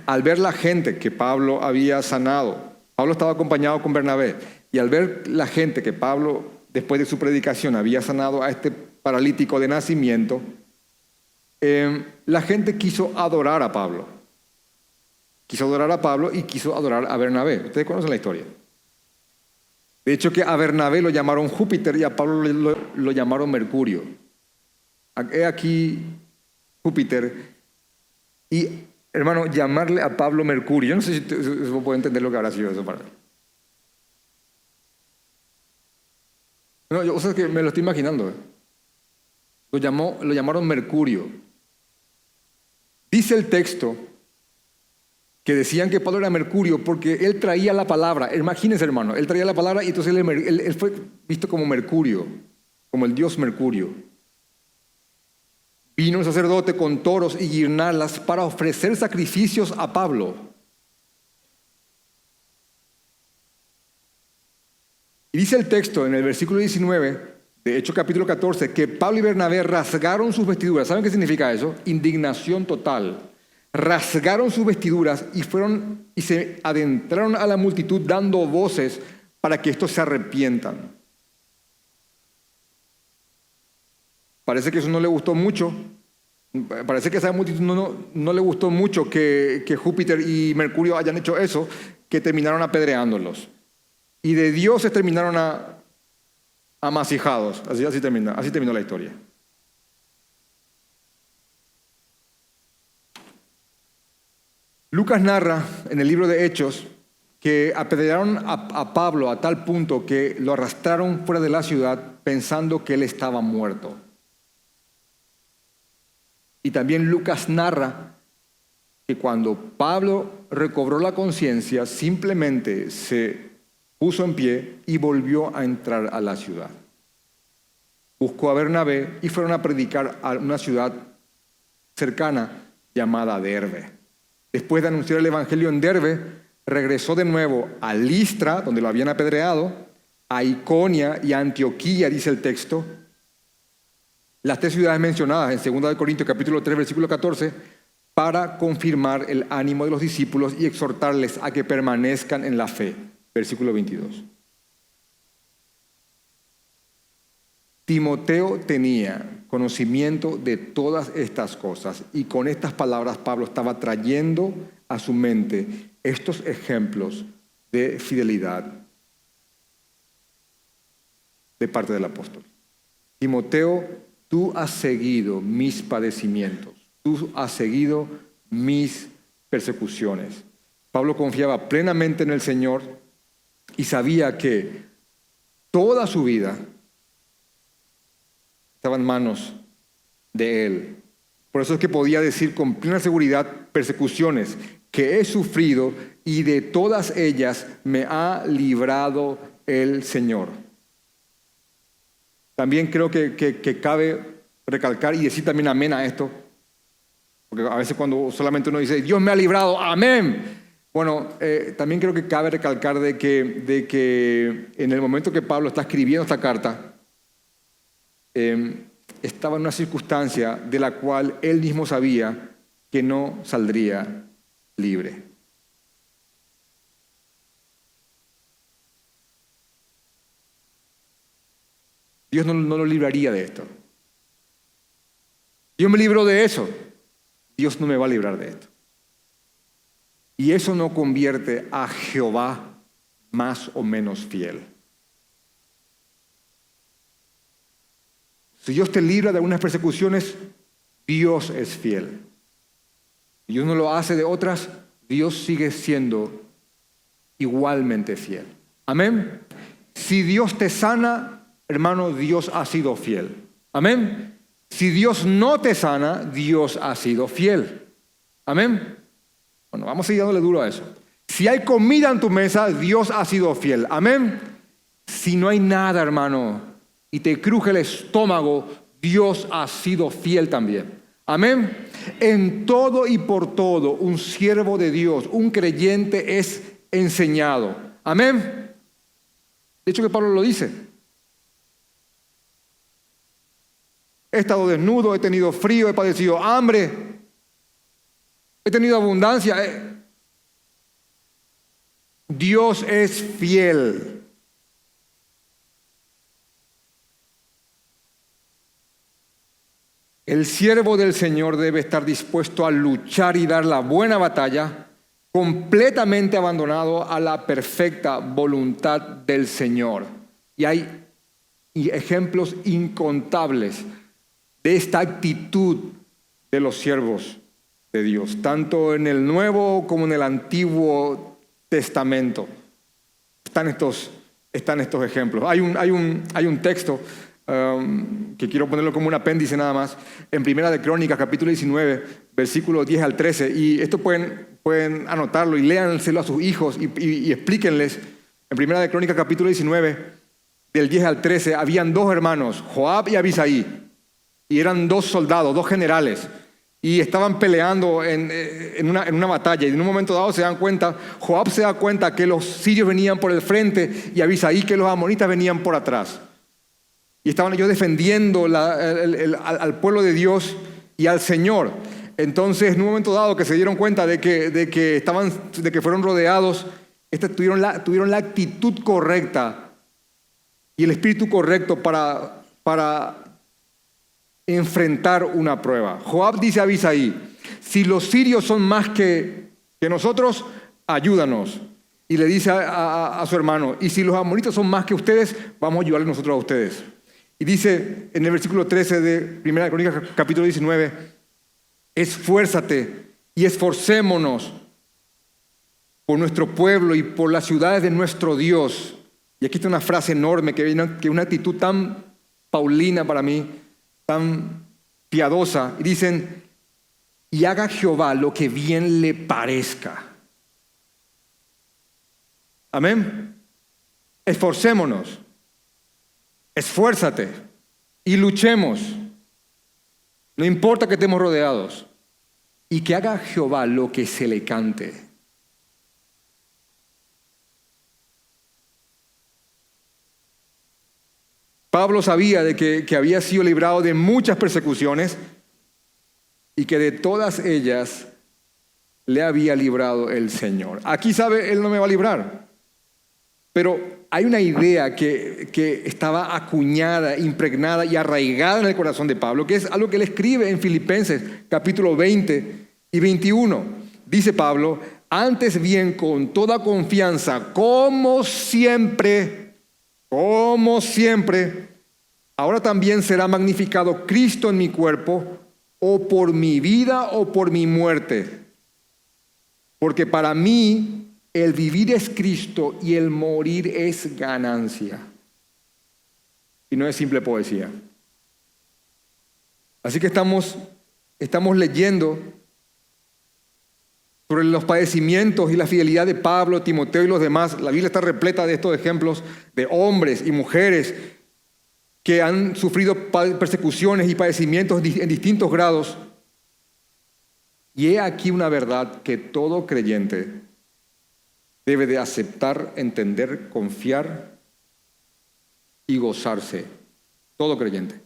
Al ver la gente que Pablo había sanado, Pablo estaba acompañado con Bernabé, y al ver la gente que Pablo, después de su predicación, había sanado a este paralítico de nacimiento, la gente quiso adorar a Pablo. Quiso adorar a Pablo y quiso adorar a Bernabé. Ustedes conocen la historia. De hecho que a Bernabé lo llamaron Júpiter y a Pablo lo llamaron Mercurio. He aquí Júpiter. Y, hermano, llamarle a Pablo Mercurio, yo no sé si usted puede entender lo que habrá sido eso para él. No, o sea, que me lo estoy imaginando. Lo llamaron Mercurio. Dice el texto que decían que Pablo era Mercurio porque él traía la palabra. Imagínense, hermano, él traía la palabra y entonces él fue visto como Mercurio, como el dios Mercurio. Vino el sacerdote con toros y guirnaldas para ofrecer sacrificios a Pablo. Y dice el texto en el versículo 19 de Hechos capítulo 14 que Pablo y Bernabé rasgaron sus vestiduras. ¿Saben qué significa eso? Indignación total. Rasgaron sus vestiduras y se adentraron a la multitud dando voces para que estos se arrepientan. Parece que eso no le gustó mucho. Parece que a esa multitud no le gustó mucho que Júpiter y Mercurio hayan hecho eso, que terminaron apedreándolos. Y de dioses terminaron amasijados. Así terminó la historia. Lucas narra en el libro de Hechos que apedrearon a Pablo a tal punto que lo arrastraron fuera de la ciudad pensando que él estaba muerto. Y también Lucas narra que cuando Pablo recobró la conciencia, simplemente se puso en pie y volvió a entrar a la ciudad. Buscó a Bernabé y fueron a predicar a una ciudad cercana llamada Derbe. Después de anunciar el evangelio en Derbe, regresó de nuevo a Listra, donde lo habían apedreado, a Iconía y a Antioquía, dice el texto. Las tres ciudades mencionadas en 2 Corintios capítulo 3, versículo 14, para confirmar el ánimo de los discípulos y exhortarles a que permanezcan en la fe. Versículo 22. Timoteo tenía conocimiento de todas estas cosas y con estas palabras Pablo estaba trayendo a su mente estos ejemplos de fidelidad de parte del apóstol. Timoteo, tú has seguido mis padecimientos, tú has seguido mis persecuciones. Pablo confiaba plenamente en el Señor y sabía que toda su vida estaba en manos de Él. Por eso es que podía decir con plena seguridad: persecuciones que he sufrido y de todas ellas me ha librado el Señor. También creo que cabe recalcar y decir también amén a esto, porque a veces cuando solamente uno dice Dios me ha librado, amén. Bueno, también creo que cabe recalcar de que en el momento que Pablo está escribiendo esta carta, estaba en una circunstancia de la cual él mismo sabía que no saldría libre. Dios no lo libraría de esto. Dios me libró de eso. Dios no me va a librar de esto. Y eso no convierte a Jehová más o menos fiel. Si Dios te libra de algunas persecuciones, Dios es fiel. Si Dios no lo hace de otras, Dios sigue siendo igualmente fiel. Amén. Si Dios te sana, hermano, Dios ha sido fiel. Amén. Si Dios no te sana, Dios ha sido fiel. Amén. Bueno, vamos a seguir dándole duro a eso. Si hay comida en tu mesa, Dios ha sido fiel. Amén. Si no hay nada, hermano, y te cruje el estómago, Dios ha sido fiel también. Amén. En todo y por todo, un siervo de Dios, un creyente es enseñado. Amén. De hecho que Pablo lo dice. He estado desnudo, he tenido frío, he padecido hambre, he tenido abundancia. Dios es fiel. El siervo del Señor debe estar dispuesto a luchar y dar la buena batalla, completamente abandonado a la perfecta voluntad del Señor. Y hay ejemplos incontables de esta actitud de los siervos de Dios, tanto en el Nuevo como en el Antiguo Testamento. Están estos ejemplos. Hay un texto que quiero ponerlo como un apéndice nada más, en Primera de Crónicas, capítulo 19, versículos 10 al 13, y esto pueden anotarlo y léanselo a sus hijos y explíquenles. En Primera de Crónicas, capítulo 19, del 10 al 13, habían dos hermanos, Joab y Abisaí, y eran dos soldados, dos generales, y estaban peleando en una batalla, y en un momento dado se dan cuenta, Joab se da cuenta que los sirios venían por el frente y Abisaí que los amonitas venían por atrás. Y estaban ellos defendiendo al pueblo de Dios y al Señor. Entonces, en un momento dado que se dieron cuenta de que fueron rodeados, tuvieron la actitud correcta y el espíritu correcto para enfrentar una prueba. Joab dice a Abisaí: si los sirios son más que nosotros, ayúdanos. Y le dice a su hermano: y si los amonitas son más que ustedes, vamos a ayudarles nosotros a ustedes. Y dice en el versículo 13 de 1 Crónicas, capítulo 19, esfuérzate y esforcémonos por nuestro pueblo y por las ciudades de nuestro Dios. Y aquí está una frase enorme que es una actitud tan paulina para mí, tan piadosa. Y dicen: y haga Jehová lo que bien le parezca. Amén. Esforcémonos. Esfuérzate y luchemos. No importa que estemos rodeados. Y que haga Jehová lo que se le cante. Pablo sabía de que había sido librado de muchas persecuciones y que de todas ellas le había librado el Señor. Aquí sabe, Él no me va a librar. Pero hay una idea que estaba acuñada, impregnada y arraigada en el corazón de Pablo, que es algo que él escribe en Filipenses capítulo 20 y 21. Dice Pablo: antes bien, con toda confianza, como siempre, ahora también será magnificado Cristo en mi cuerpo, o por mi vida o por mi muerte. Porque para mí el vivir es Cristo y el morir es ganancia. Y no es simple poesía. Así que estamos leyendo sobre los padecimientos y la fidelidad de Pablo, Timoteo y los demás. La Biblia está repleta de estos ejemplos de hombres y mujeres que han sufrido persecuciones y padecimientos en distintos grados. Y he aquí una verdad que todo creyente debe de aceptar, entender, confiar y gozarse. Todo creyente.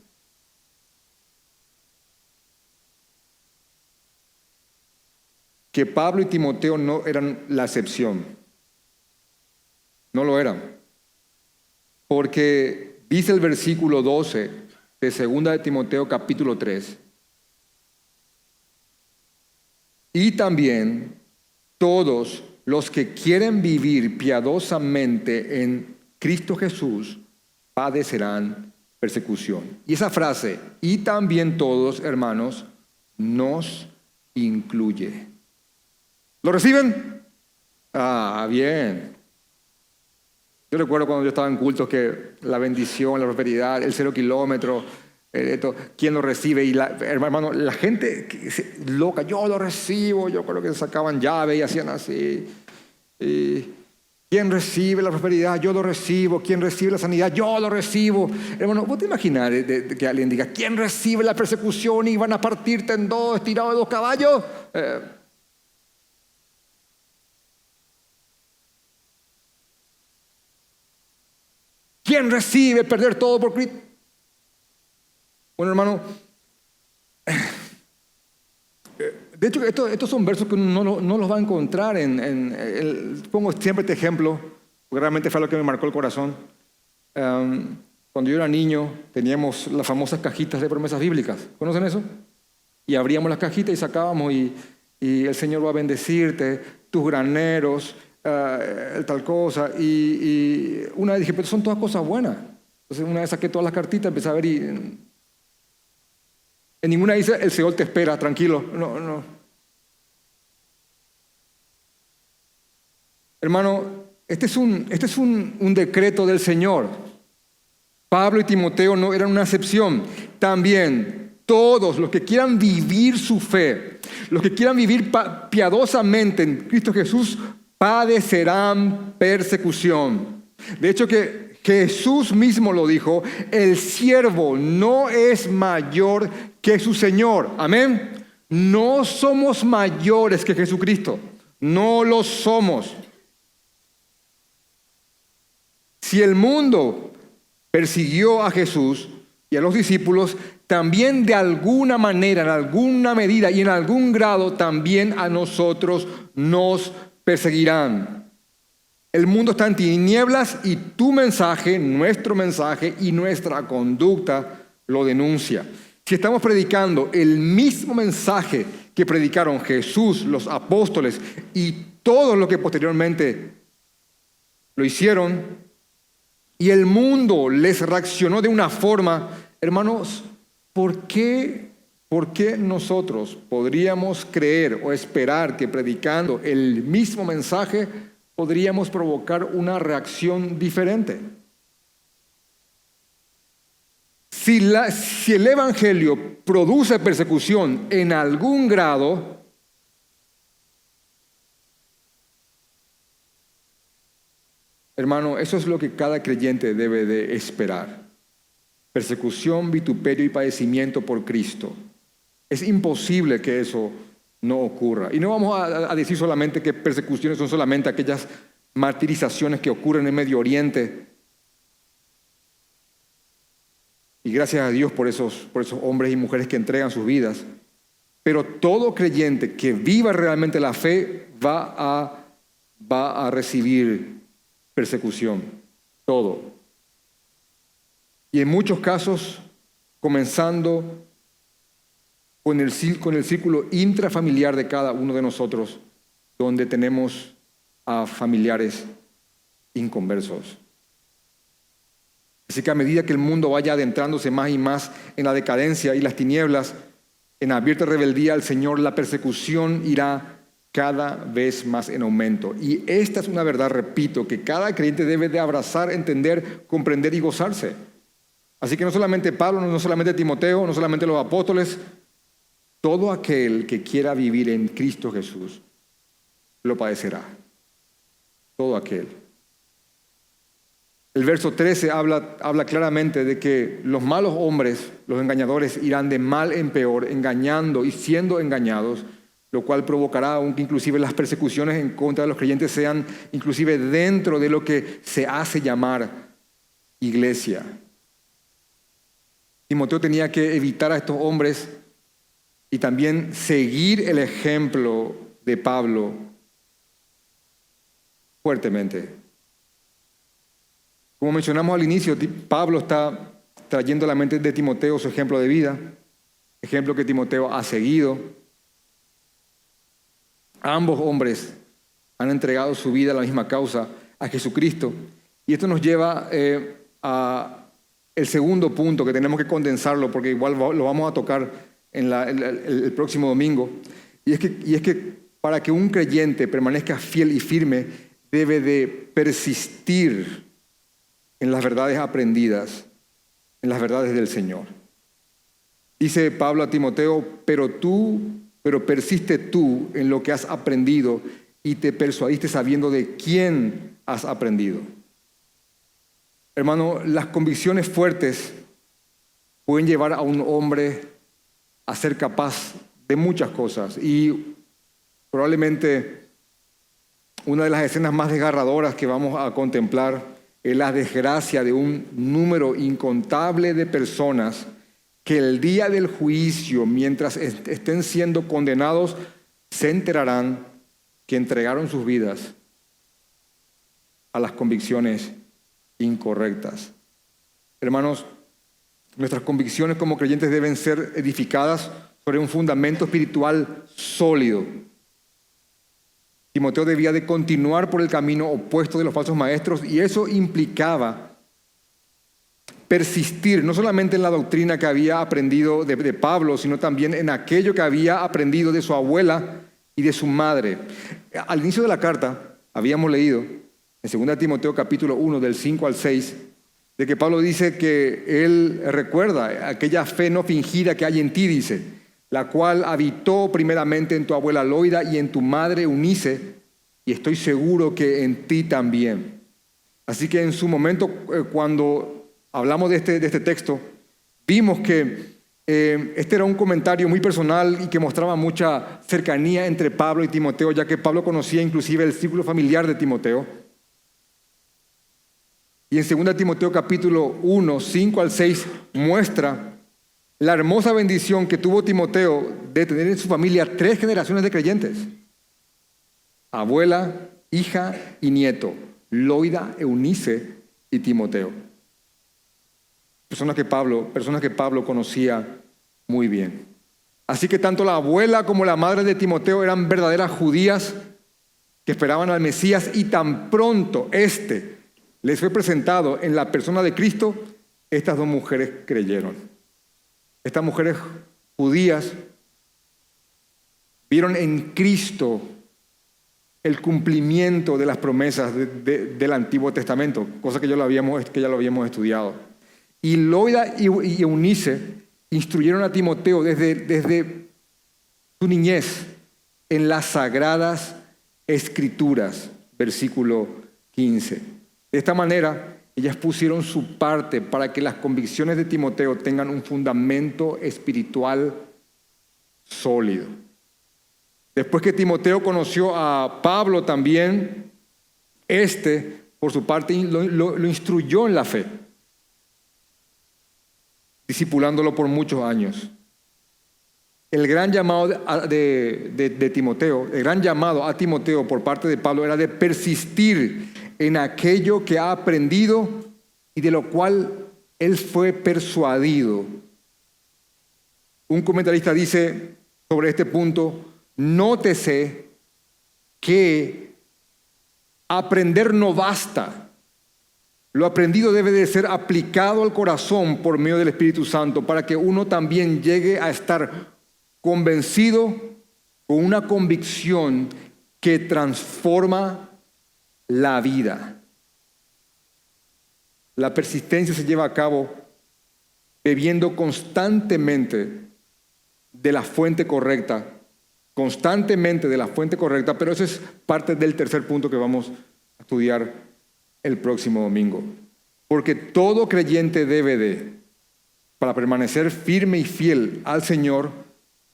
Que Pablo y Timoteo no eran la excepción. No lo eran. Porque dice el versículo 12 de 2 de Timoteo capítulo 3. Y también todos los que quieren vivir piadosamente en Cristo Jesús padecerán persecución. Y esa frase, y también todos, hermanos, nos incluye. ¿Lo reciben? Ah, bien. Yo recuerdo cuando yo estaba en cultos que la bendición, la prosperidad, el 0 kilómetro, ¿quién lo recibe? Y hermano, la gente loca, yo lo recibo. Yo creo que sacaban llave y hacían así. ¿Quién recibe la prosperidad? Yo lo recibo. ¿Quién recibe la sanidad? Yo lo recibo. Hermano, ¿vos te imaginas que alguien diga: ¿quién recibe la persecución y van a partirte en dos, tirado de 2 caballos? ¿Quién recibe perder todo por Cristo? Bueno, hermano, de hecho, estos son versos que uno no los va a encontrar pongo siempre este ejemplo, porque realmente fue lo que me marcó el corazón. Cuando yo era niño, teníamos las famosas cajitas de promesas bíblicas. ¿Conocen eso? Y abríamos las cajitas y sacábamos y el Señor va a bendecirte, tus graneros, tal cosa. Y una vez dije: pero son todas cosas buenas. Entonces una vez saqué todas las cartitas, empecé a ver y en ninguna dice: el Señor te espera, tranquilo. No. Hermano, este es un decreto del Señor. Pablo y Timoteo no eran una excepción. También todos los que quieran vivir su fe, los que quieran vivir piadosamente en Cristo Jesús, padecerán persecución. De hecho, que Jesús mismo lo dijo: el siervo no es mayor que su Señor. Amén. No somos mayores que Jesucristo. No lo somos. Si el mundo persiguió a Jesús y a los discípulos, también de alguna manera, en alguna medida y en algún grado, también a nosotros nos perseguirán. El mundo está en tinieblas y tu mensaje, nuestro mensaje y nuestra conducta lo denuncia. Si estamos predicando el mismo mensaje que predicaron Jesús, los apóstoles y todos los que posteriormente lo hicieron, y el mundo les reaccionó de una forma, hermanos, ¿por qué nosotros podríamos creer o esperar que predicando el mismo mensaje podríamos provocar una reacción diferente? Si el Evangelio produce persecución en algún grado, hermano, eso es lo que cada creyente debe de esperar. Persecución, vituperio y padecimiento por Cristo. Es imposible que eso no ocurra. Y no vamos a decir solamente que persecuciones son solamente aquellas martirizaciones que ocurren en Medio Oriente. Y gracias a Dios por esos hombres y mujeres que entregan sus vidas. Pero todo creyente que viva realmente la fe va a recibir persecución. todo. Y en muchos casos, comenzando con el círculo intrafamiliar de cada uno de nosotros, donde tenemos a familiares inconversos. Así que a medida que el mundo vaya adentrándose más y más en la decadencia y las tinieblas, en abierta rebeldía al Señor, la persecución irá cada vez más en aumento. Y esta es una verdad, repito, que cada creyente debe de abrazar, entender, comprender y gozarse. Así que no solamente Pablo, no solamente Timoteo, no solamente los apóstoles, todo aquel que quiera vivir en Cristo Jesús lo padecerá. Todo aquel. El verso 13 habla claramente de que los malos hombres, los engañadores, irán de mal en peor, engañando y siendo engañados, lo cual provocará aunque inclusive las persecuciones en contra de los creyentes sean inclusive dentro de lo que se hace llamar iglesia. Timoteo tenía que evitar a estos hombres y también seguir el ejemplo de Pablo fuertemente. Como mencionamos al inicio, Pablo está trayendo a la mente de Timoteo su ejemplo de vida, ejemplo que Timoteo ha seguido. Ambos hombres han entregado su vida a la misma causa, a Jesucristo. Y esto nos lleva a el segundo punto, que tenemos que condensarlo, porque igual lo vamos a tocar en el próximo domingo. Y es que para que un creyente permanezca fiel y firme, debe de persistir en las verdades aprendidas, en las verdades del Señor. Dice Pablo a Timoteo, pero persiste tú en lo que has aprendido y te persuadiste sabiendo de quién has aprendido. Hermano, las convicciones fuertes pueden llevar a un hombre a ser capaz de muchas cosas, y probablemente una de las escenas más desgarradoras que vamos a contemplar es la desgracia de un número incontable de personas que el día del juicio, mientras estén siendo condenados, se enterarán que entregaron sus vidas a las convicciones incorrectas. Hermanos, nuestras convicciones como creyentes deben ser edificadas sobre un fundamento espiritual sólido. Timoteo debía de continuar por el camino opuesto de los falsos maestros, y eso implicaba persistir no solamente en la doctrina que había aprendido de Pablo, sino también en aquello que había aprendido de su abuela y de su madre. Al inicio de la carta habíamos leído en 2 Timoteo capítulo 1 del 5 al 6 de que Pablo dice que él recuerda aquella fe no fingida que hay en ti, dice, la cual habitó primeramente en tu abuela Loida y en tu madre Eunice, y estoy seguro que en ti también. Así que en su momento, cuando hablamos de este texto, vimos que este era un comentario muy personal y que mostraba mucha cercanía entre Pablo y Timoteo, ya que Pablo conocía inclusive el círculo familiar de Timoteo. Y en 2 Timoteo capítulo 1, 5 al 6, muestra la hermosa bendición que tuvo Timoteo de tener en su familia 3 generaciones de creyentes. Abuela, hija y nieto. Loida, Eunice y Timoteo. Personas que Pablo conocía muy bien. Así que tanto la abuela como la madre de Timoteo eran verdaderas judías que esperaban al Mesías, y tan pronto les fue presentado en la persona de Cristo, estas 2 mujeres creyeron. Estas mujeres judías vieron en Cristo el cumplimiento de las promesas del Antiguo Testamento, cosa que ya lo habíamos estudiado. Y Loida y Eunice instruyeron a Timoteo desde su niñez en las sagradas Escrituras, versículo 15. De esta manera, ellas pusieron su parte para que las convicciones de Timoteo tengan un fundamento espiritual sólido. Después que Timoteo conoció a Pablo también, por su parte, lo instruyó en la fe, discipulándolo por muchos años. El gran llamado de Timoteo, el gran llamado a Timoteo por parte de Pablo era de persistir en aquello que ha aprendido y de lo cual él fue persuadido. Un comentarista dice sobre este punto: nótese que aprender no basta. Lo aprendido debe de ser aplicado al corazón por medio del Espíritu Santo para que uno también llegue a estar convencido con una convicción que transforma la vida. La persistencia se lleva a cabo bebiendo constantemente de la fuente correcta, pero eso es parte del tercer punto que vamos a estudiar el próximo domingo. Porque todo creyente para permanecer firme y fiel al Señor,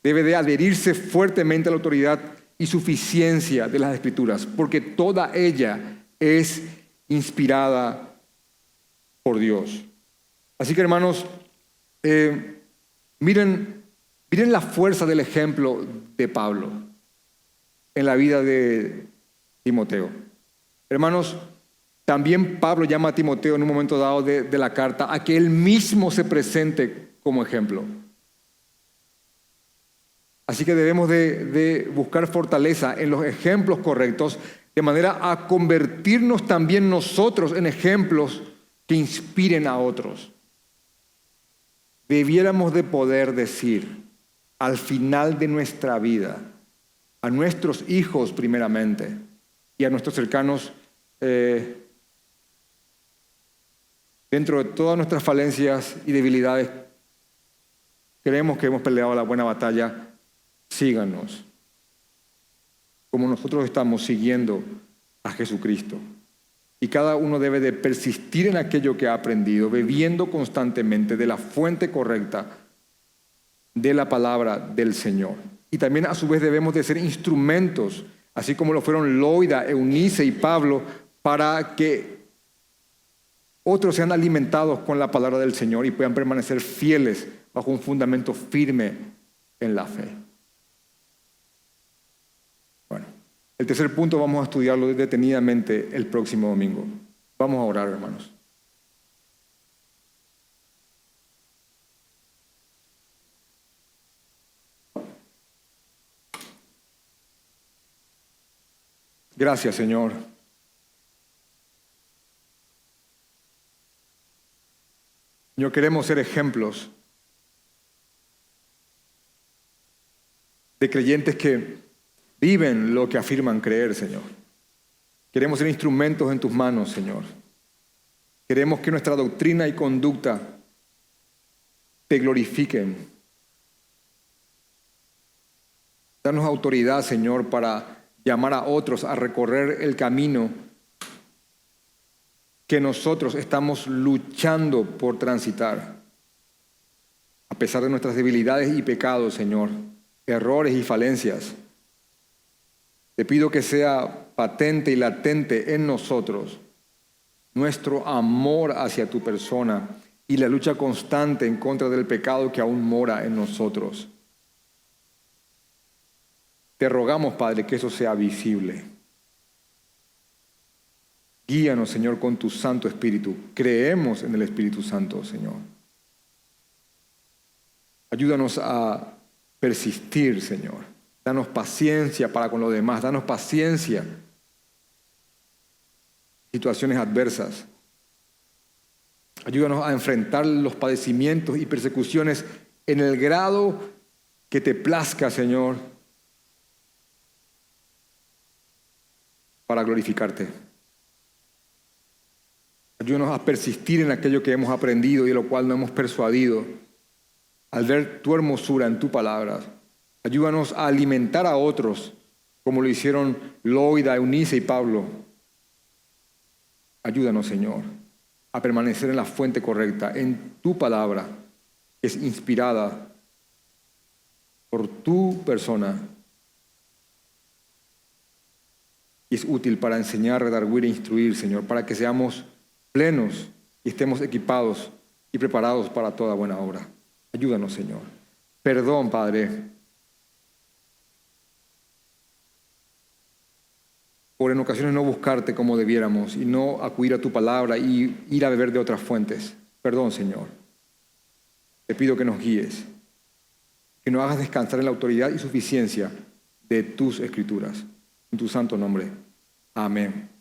debe de adherirse fuertemente a la autoridad y suficiencia de las Escrituras, porque toda ella es inspirada por Dios. Así que, hermanos, miren la fuerza del ejemplo de Pablo en la vida de Timoteo. Hermanos, también Pablo llama a Timoteo en un momento dado de la carta a que él mismo se presente como ejemplo. Así que debemos de buscar fortaleza en los ejemplos correctos, de manera a convertirnos también nosotros en ejemplos que inspiren a otros. Debiéramos de poder decir al final de nuestra vida, a nuestros hijos primeramente y a nuestros cercanos, dentro de todas nuestras falencias y debilidades, creemos que hemos peleado la buena batalla. Síganos, como nosotros estamos siguiendo a Jesucristo. Y cada uno debe de persistir en aquello que ha aprendido, bebiendo constantemente de la fuente correcta de la palabra del Señor. Y también a su vez debemos de ser instrumentos, así como lo fueron Loida, Eunice y Pablo, para que otros sean alimentados con la palabra del Señor y puedan permanecer fieles bajo un fundamento firme en la fe. Bueno, el tercer punto vamos a estudiarlo detenidamente el próximo domingo. Vamos a orar, hermanos. Gracias, Señor. Señor, queremos ser ejemplos de creyentes que viven lo que afirman creer, Señor. Queremos ser instrumentos en tus manos, Señor. Queremos que nuestra doctrina y conducta te glorifiquen. Danos autoridad, Señor, para llamar a otros a recorrer el camino que nosotros estamos luchando por transitar. A pesar de nuestras debilidades y pecados, Señor, errores y falencias, te pido que sea patente y latente en nosotros nuestro amor hacia tu persona y la lucha constante en contra del pecado que aún mora en nosotros. Te rogamos, Padre, que eso sea visible. Guíanos, Señor, con tu Santo Espíritu. Creemos en el Espíritu Santo, Señor. Ayúdanos a persistir, Señor. Danos paciencia para con los demás. Danos paciencia en situaciones adversas. Ayúdanos a enfrentar los padecimientos y persecuciones en el grado que te plazca, Señor, para glorificarte. Ayúdanos a persistir en aquello que hemos aprendido y de lo cual no hemos persuadido. Al ver tu hermosura en tu palabra, ayúdanos a alimentar a otros como lo hicieron Loida, Eunice y Pablo. Ayúdanos, Señor, a permanecer en la fuente correcta, en tu palabra, que es inspirada por tu persona y es útil para enseñar, redarguir e instruir, Señor, para que seamos plenos y estemos equipados y preparados para toda buena obra. Ayúdanos, Señor. Perdón, Padre. por en ocasiones no buscarte como debiéramos y no acudir a tu palabra y ir a beber de otras fuentes. Perdón, Señor. Te pido que nos guíes, que nos hagas descansar en la autoridad y suficiencia de tus escrituras. En tu santo nombre. Amén.